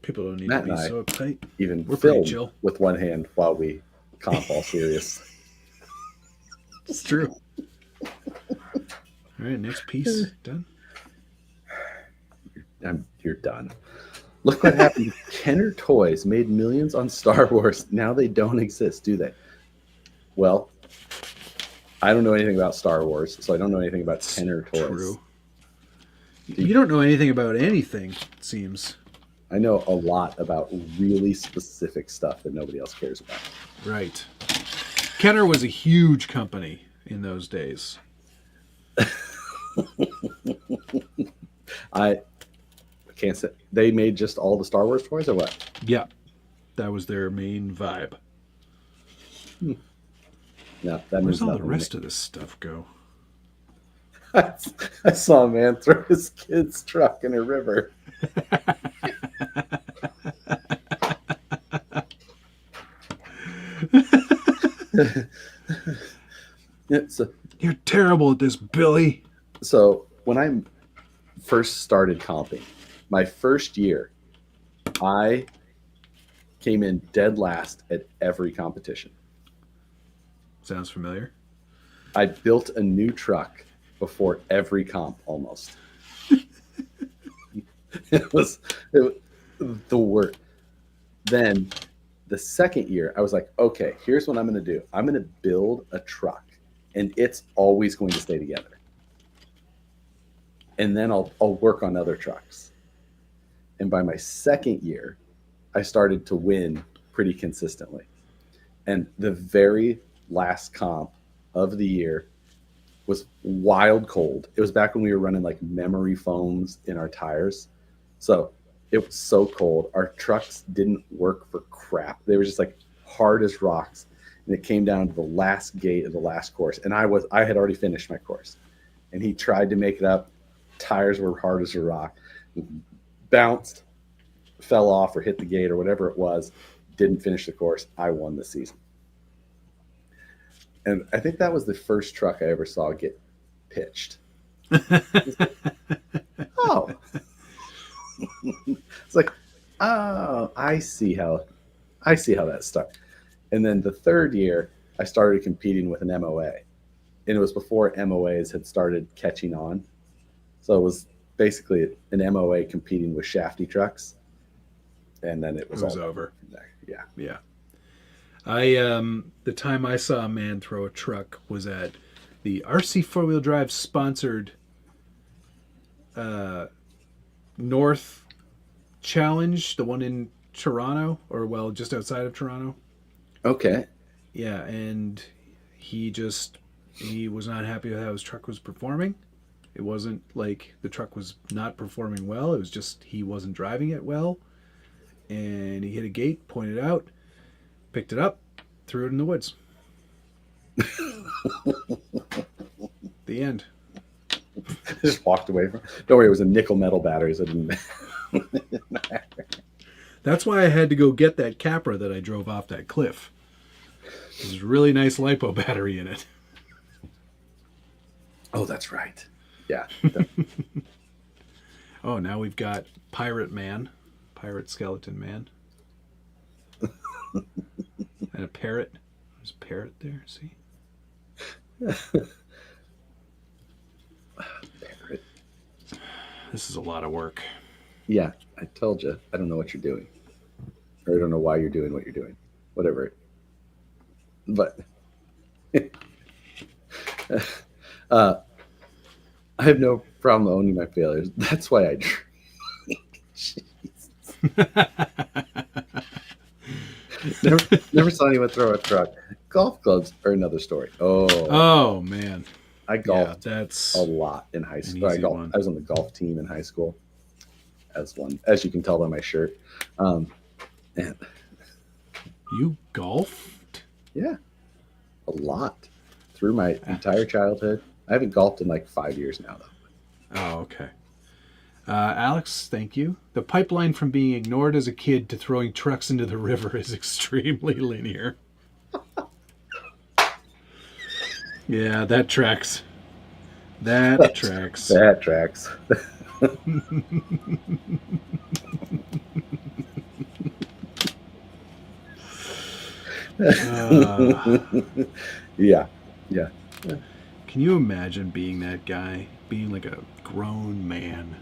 people don't need Matt to be and I so uptight. Even We're pretty film chill with one hand while we comp all serious. It's true. All right, next piece done. You're done. Look what happened. Kenner Toys made millions on Star Wars. Now they don't exist, do they? Well, I don't know anything about Star Wars, so I don't know anything about Kenner Toys. True. You don't know anything about anything, it seems. I know a lot about really specific stuff that nobody else cares about. Right. Kenner was a huge company in those days. I can't say they made just all the Star Wars toys or what? Yeah. That was their main vibe. No, that Where's means all the nothing to rest me. of this stuff go? I saw a man throw his kid's truck in a river. You're terrible at this, Billy. So when I first started comping, my first year, I came in dead last at every competition. Sounds familiar. I built a new truck before every comp almost. it was the worst. Then the second year, I was like, okay, here's what I'm going to do. I'm going to build a truck, and it's always going to stay together. And then I'll work on other trucks. And by my second year, I started to win pretty consistently. And the very last comp of the year was wild cold. It was back when we were running like memory foams in our tires. So it was so cold. Our trucks didn't work for crap. They were just like hard as rocks. And it came down to the last gate of the last course. And I had already finished my course. And he tried to make it up. Tires were hard as a rock. Bounced, fell off or hit the gate or whatever it was. Didn't finish the course. I won the season. And I think that was the first truck I ever saw get pitched. Oh. It's like, oh, I see how that started. And then the third year, I started competing with an MOA. And it was before MOAs had started catching on. So it was basically an MOA competing with shafty trucks. And then it was over. From there. Yeah. Yeah. The time I saw a man throw a truck was at the RC 4-wheel drive sponsored North Challenge, the one in Toronto, or well, just outside of Toronto. Okay. Yeah, and he was not happy with how his truck was performing. It wasn't like the truck was not performing well. It was just he wasn't driving it well. And he hit a gate, pointed out, picked it up, threw it in the woods. The end. Just walked away from it. Don't worry, it was a nickel metal battery, so it didn't matter. That's why I had to go get that Capra that I drove off that cliff. There's a really nice LiPo battery in it. Oh, that's right. Yeah. Oh, now we've got Pirate Skeleton Man. And a parrot. There's a parrot there, see? Parrot. This is a lot of work. Yeah, I told you. I don't know what you're doing. Or I don't know why you're doing what you're doing. Whatever. But I have no problem owning my failures. That's why I drink. never saw anyone throw a truck. Golf clubs are another story. Oh man. I golfed that's a lot in high school. easy one. I was on the golf team in high school as you can tell by my shirt. And You golfed? yeah, a lot through my entire childhood. I haven't golfed in like 5 years now, though. Oh, okay. Alex, thank you. The pipeline from being ignored as a kid to throwing trucks into the river is extremely linear. Yeah, that tracks. That tracks. That tracks. Yeah. Can you imagine being that guy? Being like a grown man?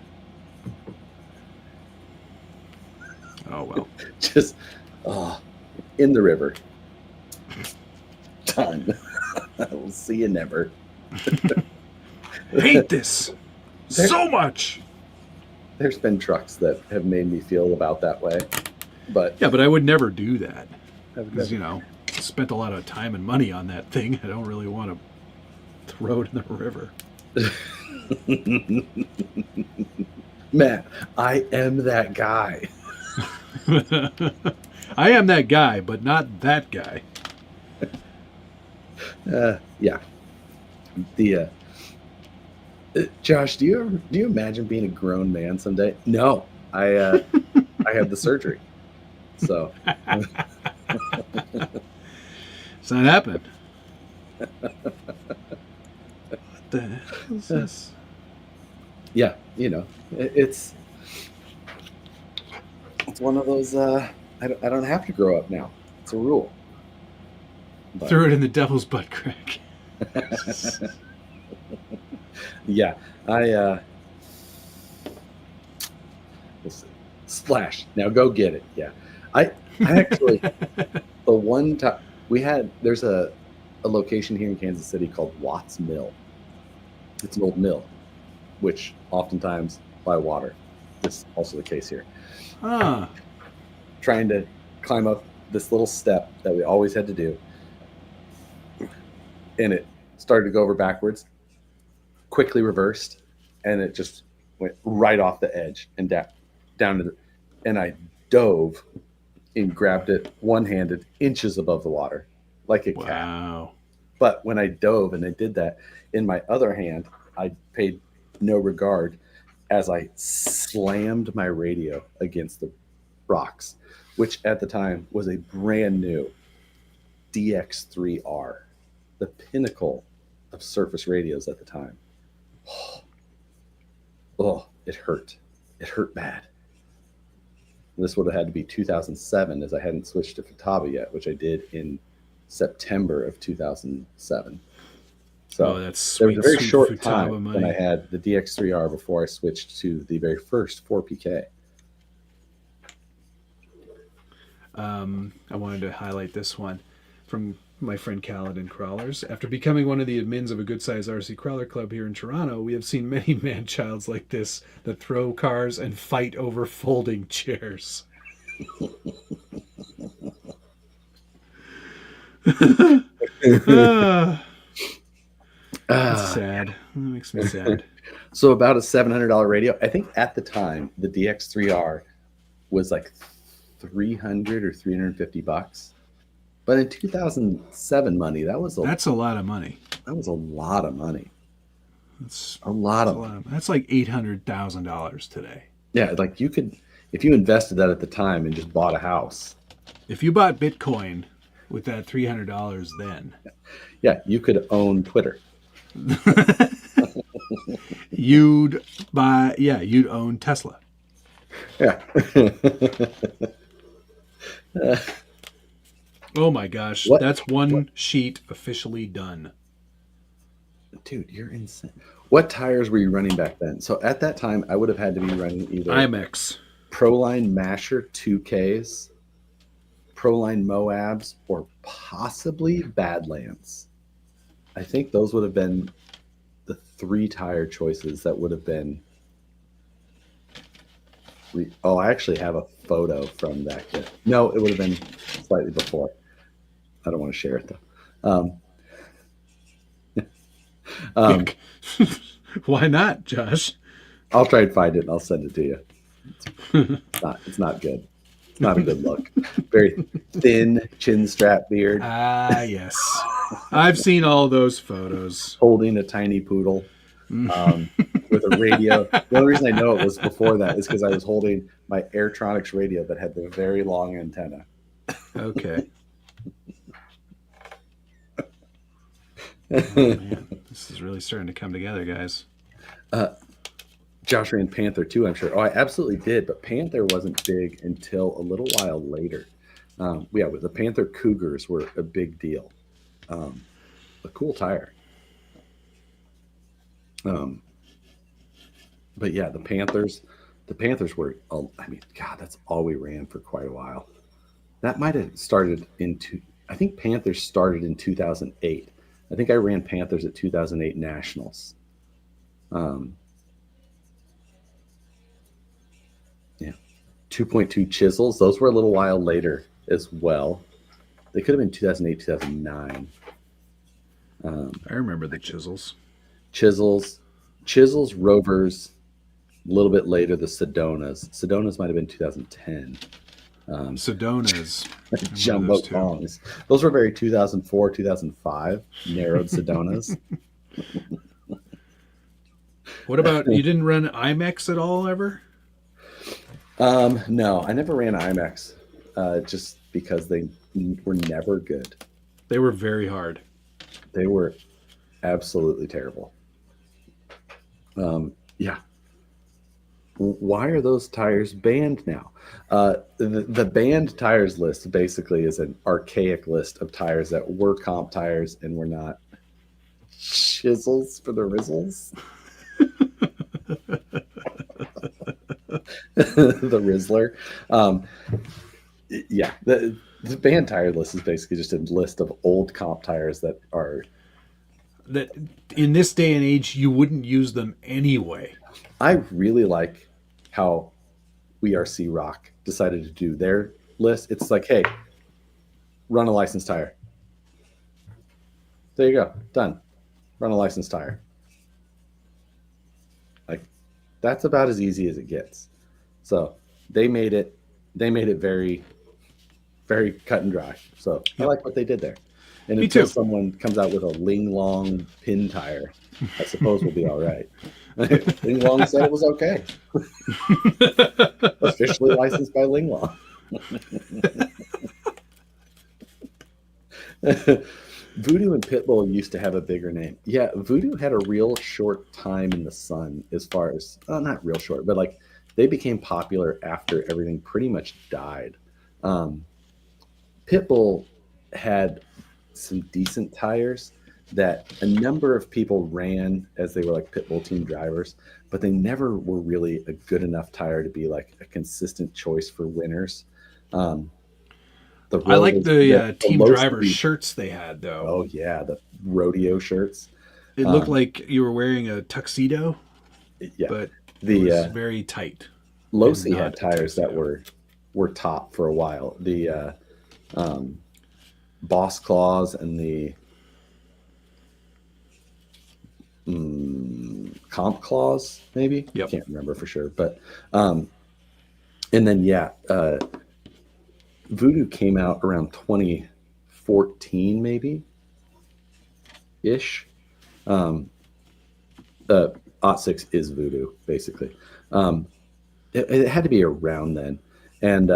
Oh, well. Just in the river. Done. I will see you never. Hate this so much. There's been trucks that have made me feel about that way. But Yeah, but I would never do that. Because, spent a lot of time and money on that thing. I don't really want to throw it in the river. Matt, I am that guy. I am that guy, but not that guy. Yeah. The Josh, do you imagine being a grown man someday? No, I had the surgery, so It's not happening. What the hell is this? yeah, it's one of those. I don't have to grow up now. It's a rule. But, Threw it in the devil's butt crack. yeah, let's see. Splash. Now go get it. Yeah, I actually the one time there's a location here in Kansas City called Watts Mill. It's an old mill, which oftentimes by water. This is also the case here. Ah, Trying to climb up this little step that we always had to do, and it started to go over backwards, quickly reversed, and it just went right off the edge and down to and I dove and grabbed it one-handed, inches above the water, like a cat. wow. But when I dove and I did that, in my other hand, I paid no regard as I slammed my radio against the rocks, which at the time was a brand new DX3R, the pinnacle of surface radios at the time. Oh, it hurt. It hurt bad. This would have had to be 2007, as I hadn't switched to Futaba yet, which I did in September of 2007. So that's there was sweet, a very sweet short Futaba time money. when I had the DX3R before I switched to the very first 4PK. I wanted to highlight this one from my friend Kaladin Crawlers. After becoming one of the admins of a good-sized RC crawler club here in Toronto, we have seen many man-childs like this that throw cars and fight over folding chairs. That's sad. That makes me sad. So about a $700 radio. I think at the time the DX3R was like $300 or $350. But in 2007 money, That's a lot of money. That was a lot of money. That's A lot of money. That's like $800,000 today. Yeah, like you could, if you invested that at the time and just bought a house. If you bought Bitcoin with that $300 then, Yeah, you could own Twitter. you'd own Tesla. Yeah. Oh my gosh, What? that's one sheet officially done. Dude, you're insane. What tires were you running back then? So at that time, I would have had to be running either IMX. Proline Masher 2Ks, Proline Moabs, or possibly Badlands. I think those would have been the three tire choices that would have been. I actually have a photo from that kit. No, it would have been slightly before. I don't want to share it though. Why not, Josh? I'll try and find it and I'll send it to you. It's not good. It's not a good look. Very thin chin strap beard. Ah, yes. I've seen all those photos. Holding a tiny poodle with a radio. The only reason I know it was before that is because I was holding my Airtronics radio that had the very long antenna. Okay. Oh, man. This is really starting to come together, guys. Josh ran Panther too, I'm sure. Oh, I absolutely did, but Panther wasn't big until a little while later. The Panther Cougars were a big deal. A cool tire. But yeah, the Panthers were, God, that's all we ran for quite a while. That might have started I think Panthers started in 2008. I think I ran Panthers at 2008 Nationals. 2.2 chisels. Those were a little while later as well. They could have been 2008, 2009. I remember the chisels. Chisels, Rovers, a little bit later, the Sedonas. Sedonas might have been 2010. Sedonas. Jumbo Kongs. Those were very 2004, 2005, narrowed Sedonas. What about, you didn't run IMAX at all ever? No, I never ran IMAX just because they were never good. They were very hard. They were absolutely terrible. Yeah. Why are those tires banned now? The banned tires list basically is an archaic list of tires that were comp tires and were not chisels for the Rizzles. The Rizzler. Yeah, the banned tire list is basically just a list of old comp tires that are... That in this day and age, you wouldn't use them anyway. I really like how WRC Rock decided to do their list. It's like, hey, run a licensed tire. There you go. Done. Run a licensed tire. Like, that's about as easy as it gets. So they made it very, very cut and dry. So I like what they did there. And Me until too. someone comes out with a Ling Long pin tire, I suppose we'll be all right. Ling Long said it was okay. Officially licensed by Ling Long. Voodoo and Pitbull used to have a bigger name. Yeah, Voodoo had a real short time in the sun as far as, not real short, but like they became popular after everything pretty much died. Pitbull had some decent tires that a number of people ran as they were like Pitbull team drivers, but they never were really a good enough tire to be like a consistent choice for winners. I like the team driver shirts they had, though. Oh yeah, the rodeo shirts. It looked like you were wearing a tuxedo, yeah, but it was very tight. Losi had tires that were top for a while. The Boss Claws and the Comp Claws, maybe. Yep. I can't remember for sure, but and then Voodoo came out around 2014, maybe ish. OT6 is Voodoo, basically. It had to be around then, and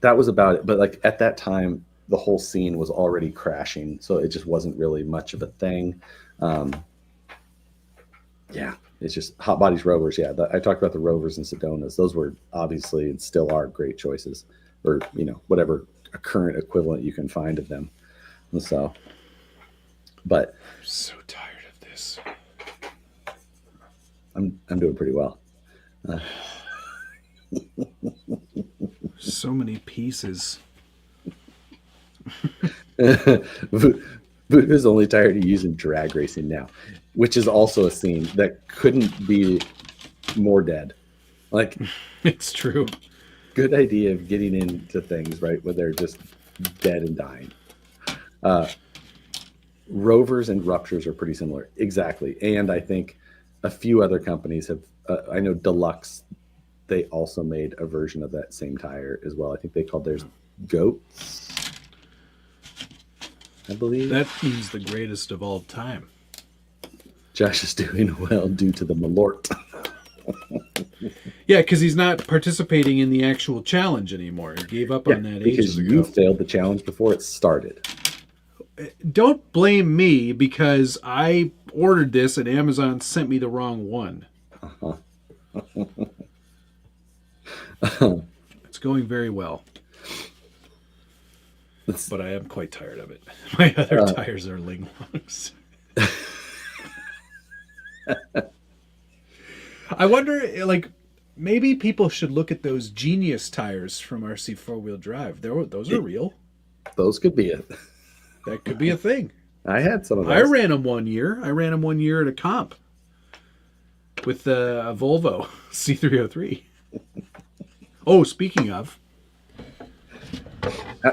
that was about it. But like at that time, the whole scene was already crashing, so it just wasn't really much of a thing. Yeah, it's just Hot Bodies Rovers. Yeah, I talked about the Rovers and Sedonas. Those were obviously and still are great choices, or whatever a current equivalent you can find of them. And so, but I'm so tired of this. I'm doing pretty well. So many pieces. Voodoo's only tired of using drag racing now, which is also a scene that couldn't be more dead. Like, It's true. good idea of getting into things right where they're just dead and dying. Rovers and Ruptures are pretty similar. Exactly. And I think a few other companies have, I know Deluxe, they also made a version of that same tire as well. I think they called theirs Goats, I believe. That means the greatest of all time. Josh is doing well due to the Malort. Yeah, because he's not participating in the actual challenge anymore. He gave up on that because ages ago. you failed the challenge before it started. Don't blame me because I ordered this and Amazon sent me the wrong one. It's going very well. But I am quite tired of it. My other tires are Linglongs. I wonder, like, maybe people should look at those Genius tires from RC 4-wheel drive. Those are real. Those could be it. That could be a thing. I had some of those. I ran them 1 year. I ran them 1 year at a comp with a Volvo C303. Oh, speaking of.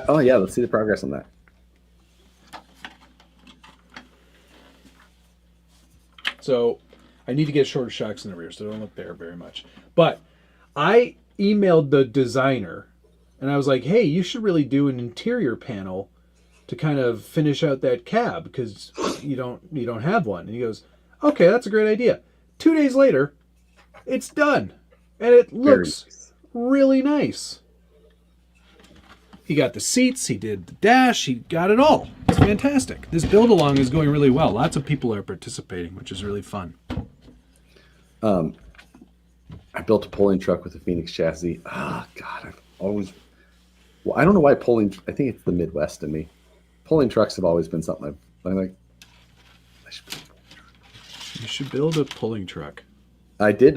Oh, yeah. Let's see the progress on that. So I need to get shorter shocks in the rear, so don't look there very much. But I emailed the designer, and I was like, hey, you should really do an interior panel to kind of finish out that cab because you don't have one. And he goes, okay, that's a great idea. 2 days later, it's done. And it looks really nice. He got the seats, he did the dash, he got it all. It's fantastic. This build along is going really well. Lots of people are participating, which is really fun. I built a pulling truck with a Phoenix chassis. Ah, God, I've always... Well, I don't know why pulling... I think it's the Midwest in me. Pulling trucks have always been something I'm like... You should build a pulling truck. I did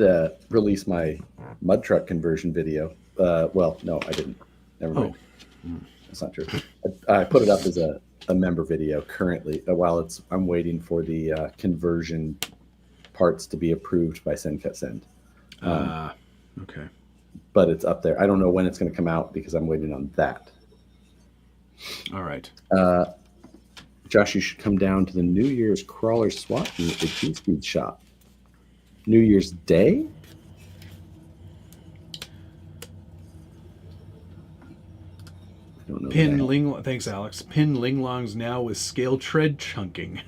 release my mud truck conversion video. Well, no, I didn't. Never mind. That's not true. I put it up as a member video currently while I'm waiting for the conversion parts to be approved by SendCutSend. Okay. But it's up there. I don't know when it's going to come out because I'm waiting on that. All right. Josh, you should come down to the New Year's crawler swap meet at the Two-Speed shop. New Year's Day? I don't know. Thanks, Alex. Pin Linglongs now with scale tread chunking.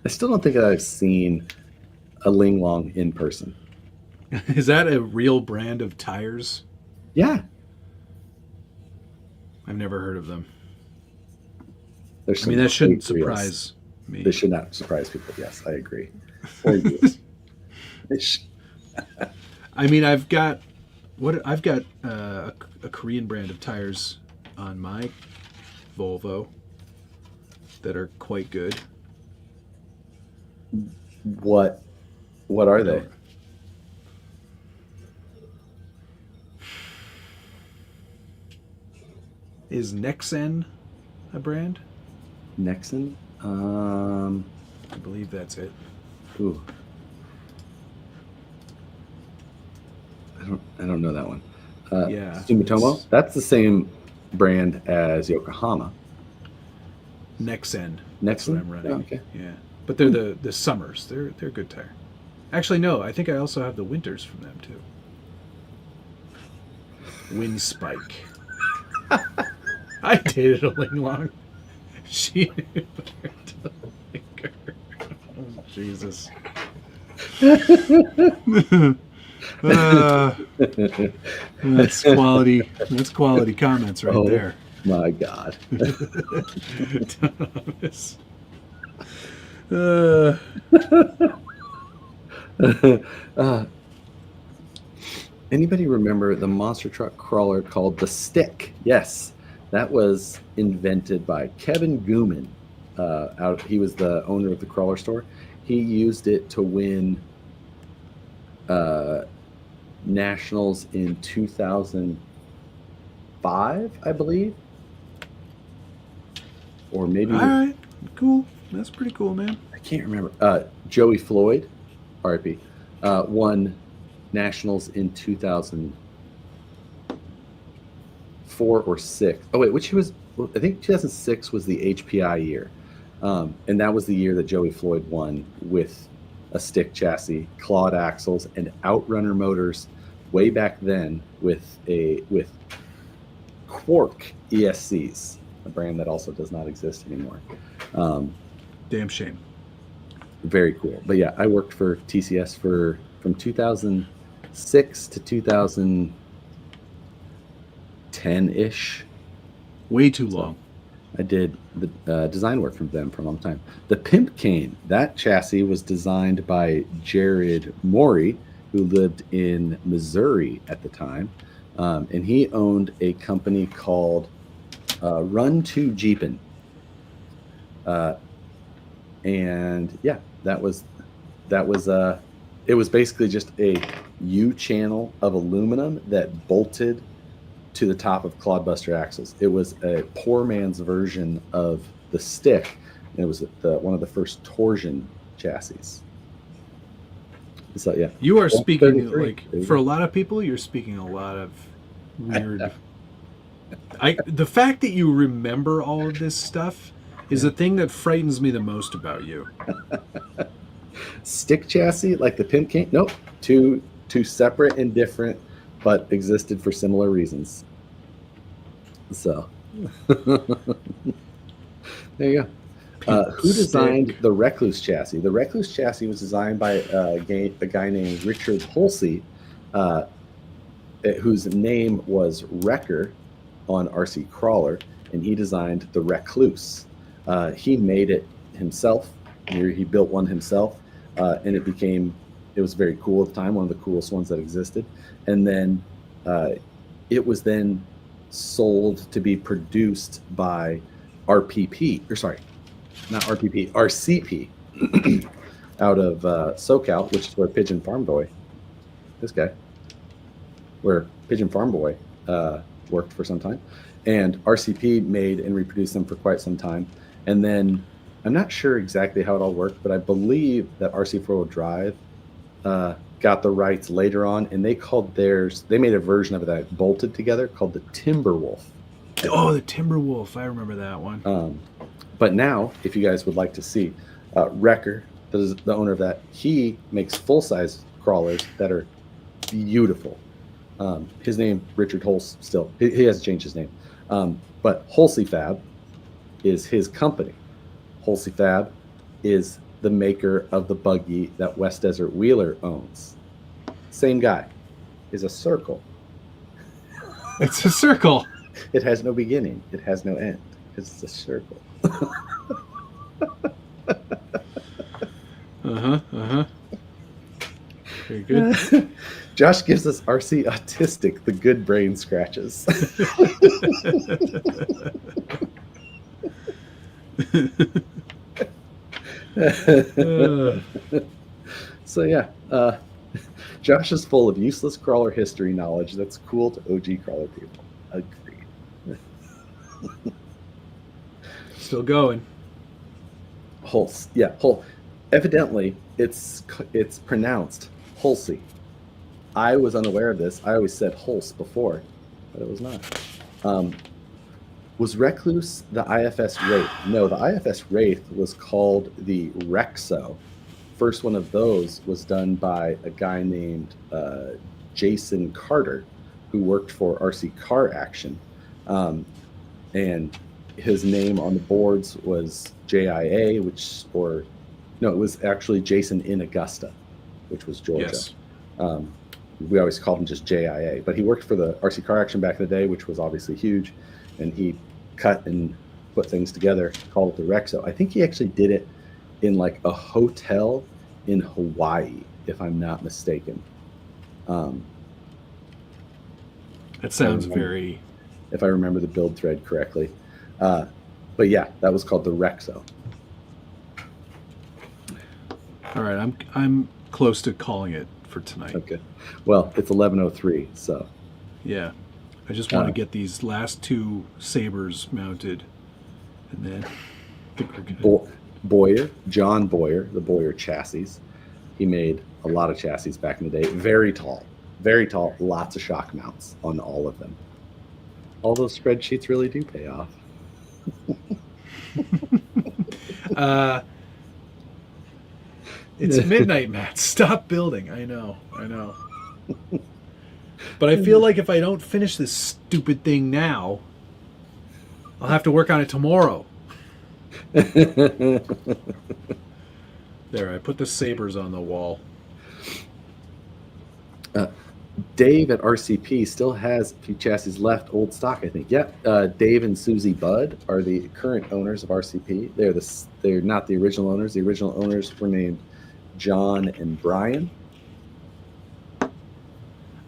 I still don't think I've seen a Linglong in person. Is that a real brand of tires? Yeah. I've never heard of them. There's I mean, that shouldn't fake reels. surprise me. They should not surprise people. Yes, I agree. Or you. I mean, I've got a Korean brand of tires on my Volvo that are quite good. What are they? Is Nexen a brand? Nexen? I believe that's it. Ooh. I don't know that one. Yeah. Sumitomo? That's the same brand as Yokohama. Nexen. That's what Nexen? I'm running. Oh, okay. Yeah. But they're the summers. They're a good tire. Actually, no. I think I also have the winters from them too. Wind Spike. I dated a Linglong. She married a Linger. Oh, Jesus. That's quality. That's quality comments right there. My God. Thomas. Anybody remember the monster truck crawler called the Stick? Yes, that was invented by Kevin Gooman. He was the owner of the crawler store. He used it to win nationals in 2005, I believe, or maybe. All right, cool. That's pretty cool, man. I can't remember. Joey Floyd, RIP, won nationals in 2004 2004 or 6. Oh wait, I think 2006 was the HPI year, and that was the year that Joey Floyd won with a stick chassis, clawed axles, and outrunner motors. Way back then, with Quark ESCs, a brand that also does not exist anymore. Damn shame. Very cool. But yeah, I worked for TCS from 2006 to 2010-ish. Way too long. I did the design work for them for a long time. The Pimp Cane, that chassis was designed by Jared Morey, who lived in Missouri at the time. And he owned a company called Run to Jeepin'. And yeah, it was basically just a U-channel of aluminum that bolted to the top of Clodbuster axles. It was a poor man's version of the stick, and it was one of the first torsion chassis. So yeah, you are speaking 33. like for a lot of people. You're speaking a lot of weird. The fact that you remember all of this stuff is the thing that frightens me the most about you. Stick chassis like the Pimp Cane? Nope. Two separate and different, but existed for similar reasons. So there you go. Who designed the Recluse chassis? The Recluse chassis was designed by a guy named Richard Holsey, whose name was Wrecker on RC Crawler, and he designed the Recluse. He made it himself. He built one himself, and it was very cool at the time, one of the coolest ones that existed. And then it was then sold to be produced by RCP out of SoCal, which is where Pigeon Farm Boy worked for some time. And RCP made and reproduced them for quite some time. And then I'm not sure exactly how it all worked, but I believe that RC 4-wheel drive got the rights later on, and they made a version of it that bolted together called the Timberwolf. Oh, the Timberwolf. I remember that one. But now, if you guys would like to see, Wrecker, the owner of that, he makes full-size crawlers that are beautiful. His name, Richard Holsey, still. He hasn't changed his name. But Holsey Fab is his company. Holsey Fab is the maker of the buggy that West Desert Wheeler owns. Same guy. Is a circle. It's a circle. It has no beginning. It has no end. It's a circle. Very good. Josh gives us RC Autistic the good brain scratches. So yeah, Josh is full of useless crawler history knowledge that's cool to OG crawler people. Agreed. Still going. Holse, yeah, Evidently, it's pronounced Holsey. I was unaware of this. I always said Holse before, but it was not. Was Recluse the IFS Wraith? No, the IFS Wraith was called the Rexo. First one of those was done by a guy named Jason Carter, who worked for RC Car Action. And his name on the boards was JIA, it was actually Jason in Augusta, which was Georgia. Yes. We always called him just JIA, but he worked for the RC Car Action back in the day, which was obviously huge, and he cut and put things together, called it the Rexo. I think he actually did it in like a hotel in Hawaii, if I'm not mistaken. That sounds if I remember the build thread correctly. But yeah, that was called the Rexo. All right, I'm close to calling it for tonight. Okay. Well, it's 11:03, so. Yeah. I just want to get these last two sabers mounted, and then I think we're good. John Boyer, the Boyer chassis. He made a lot of chassis back in the day. Very tall, lots of shock mounts on all of them. All those spreadsheets really do pay off. It's midnight, Matt. Stop building. I know. But I feel like if I don't finish this stupid thing now, I'll have to work on it tomorrow. There, I put the sabers on the wall. Dave at RCP still has a few chassis left, old stock, I think. Yeah, Dave and Susie Budd are the current owners of RCP. They're not the original owners. The original owners were named John and Brian.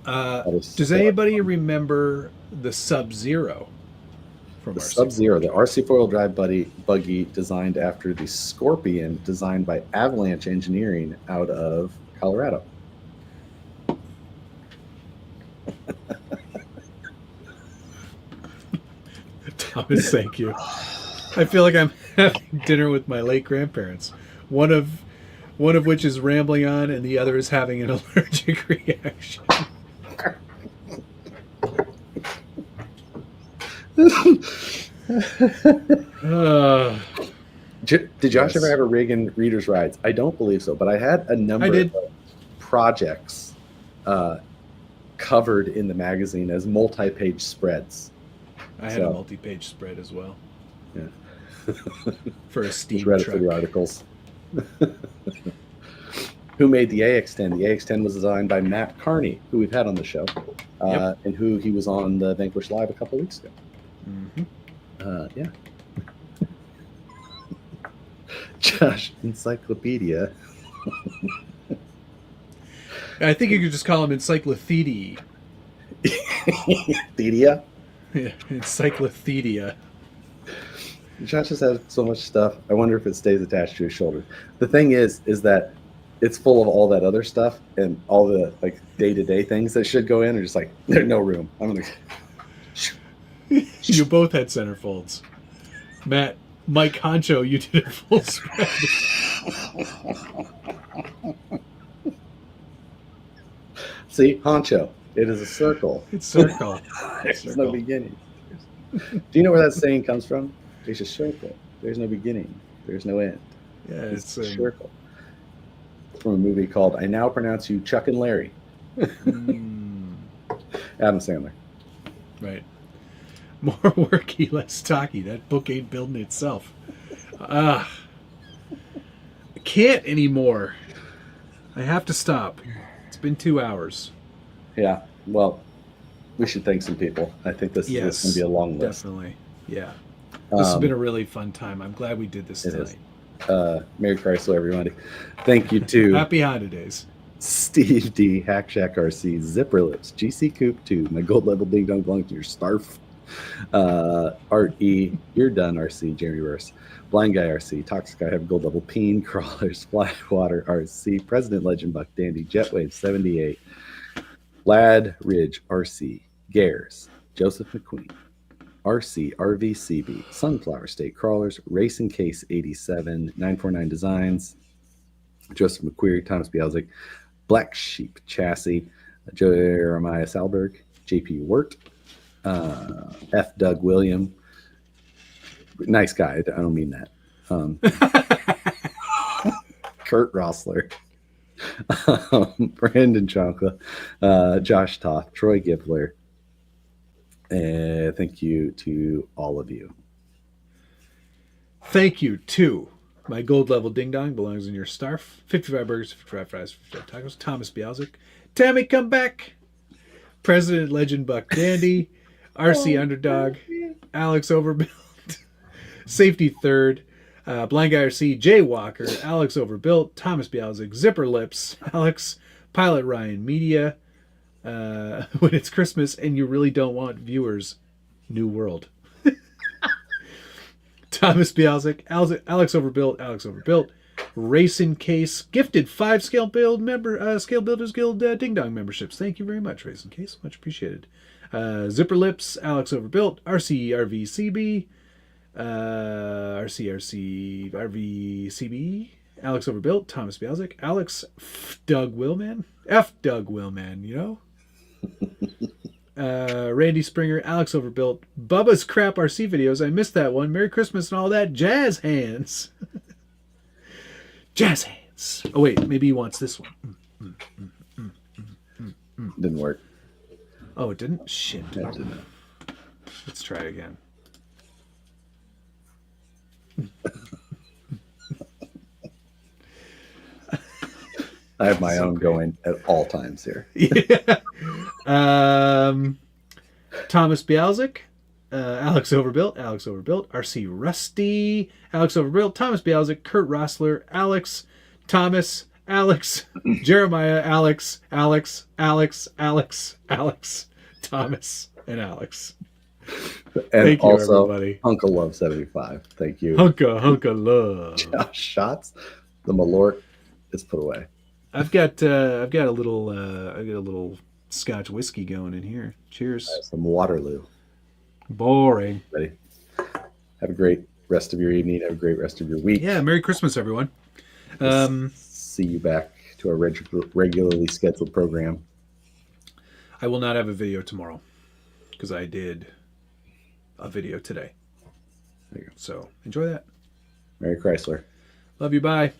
Does anybody remember the Sub-Zero from The RC? Sub-Zero, the RC four-wheel drive buggy designed after the Scorpion, designed by Avalanche Engineering out of Colorado. Thomas, thank you. I feel like I'm having dinner with my late grandparents. One of which is rambling on, and the other is having an allergic reaction. Did Josh ever have a rig in Reader's Rides? I don't believe so, but I had a number of projects covered in the magazine as multi-page spreads. I had a multi-page spread as well. Yeah. For a steam read it truck. for the articles. Who made the AX10? The AX10 was designed by Matt Carney, who we've had on the show, and who he was on the Vanquish Live a couple weeks ago. Mm-hmm. Yeah. Josh, Encyclopedia. I think you could just call him Encyclopedia. Thedia? Yeah, Encyclopedia. Josh just has so much stuff. I wonder if it stays attached to his shoulder. The thing is that it's full of all that other stuff, and all the like day-to-day things that should go in are just like, there's no room. I'm gonna. You both had centerfolds. Matt, Mike Honcho, you did a full spread. See, Honcho. It is a circle. It's circle. There's no beginning. Do you know where that saying comes from? There's a circle. There's no beginning. There's no end. Yeah, It's a circle. From a movie called I Now Pronounce You Chuck and Larry. Adam Sandler. Right. More worky, less talky. That book ain't building itself. I can't anymore. I have to stop. It's been 2 hours. Yeah. Well, we should thank some people. I think this is going to be a long list. Definitely. Yeah. This has been a really fun time. I'm glad we did this tonight. Merry Chrysler, everybody. Thank you to Happy Honda Days. Steve D, Hack Shack RC, Zipper Lips, GC Coop 2, my gold level ding dong belongs to your Starf. Art E, You're Done RC, Jeremy Verse, Blind Guy RC, Toxic I have gold level Peen, Crawlers, Flywater RC, President Legend Buck Dandy, Jetwave 78, Lad Ridge RC, Gares, Joseph McQueen, RC, RVCB, Sunflower State Crawlers, Racing Case 87, 949 Designs, Joseph McQueary, Thomas Bielzik, Black Sheep Chassis, Jeremiah Salberg, JP Wirt, F. Doug William. Nice guy. I don't mean that. Kurt Rossler, Brandon Chonkla, Josh Toth, Troy Gibler. Thank you to all of you. Thank you to my gold level ding dong belongs in your Starf. 55 burgers, 55 fries, 55 tacos. Thomas Bialzik, Tammy Come Back, President Legend Buck Dandy, RC Underdog, Alex Overbuilt, Safety Third, Blind Guy RC, Jay Walker, Alex Overbuilt, Thomas Bialzik, Zipper Lips, Alex, Pilot Ryan Media, When It's Christmas and You Really Don't Want Viewers, New World. Thomas Bialzik, Alex Overbuilt, Racing Case, gifted 5 Scale Builders Guild Ding Dong memberships. Thank you very much, Racing Case. Much appreciated. Zipper Lips, Alex Overbuilt, RVCB, RVCB, Alex Overbuilt, Thomas Bialzik, Alex F. Doug Willman, you know? Randy Springer, Alex Overbuilt, Bubba's Crap RC videos. I missed that one. Merry Christmas and all that. Jazz hands. Jazz hands. Oh, wait. Maybe he wants this one. Didn't work. Oh, it didn't? Shit. That didn't. Let's try again. I have my own going at all times here. Yeah. Thomas Bialzik, Alex Overbuilt, RC Rusty, Alex Overbuilt, Thomas Bialzik, Kurt Rossler, Alex, Thomas, Alex, Jeremiah, Alex, Thomas, and Alex. And Thank you, also, everybody. Uncle Love 75. Thank you. Hunka love. Josh Shots. The Malort is put away. I've got a little Scotch whiskey going in here. Cheers. Some Waterloo. Boring. Ready? Have a great rest of your evening. Have a great rest of your week. Yeah, Merry Christmas, everyone. See you back to our regularly scheduled program. I will not have a video tomorrow because I did a video today. There you go. So enjoy that. Merry Chrysler. Love you. Bye.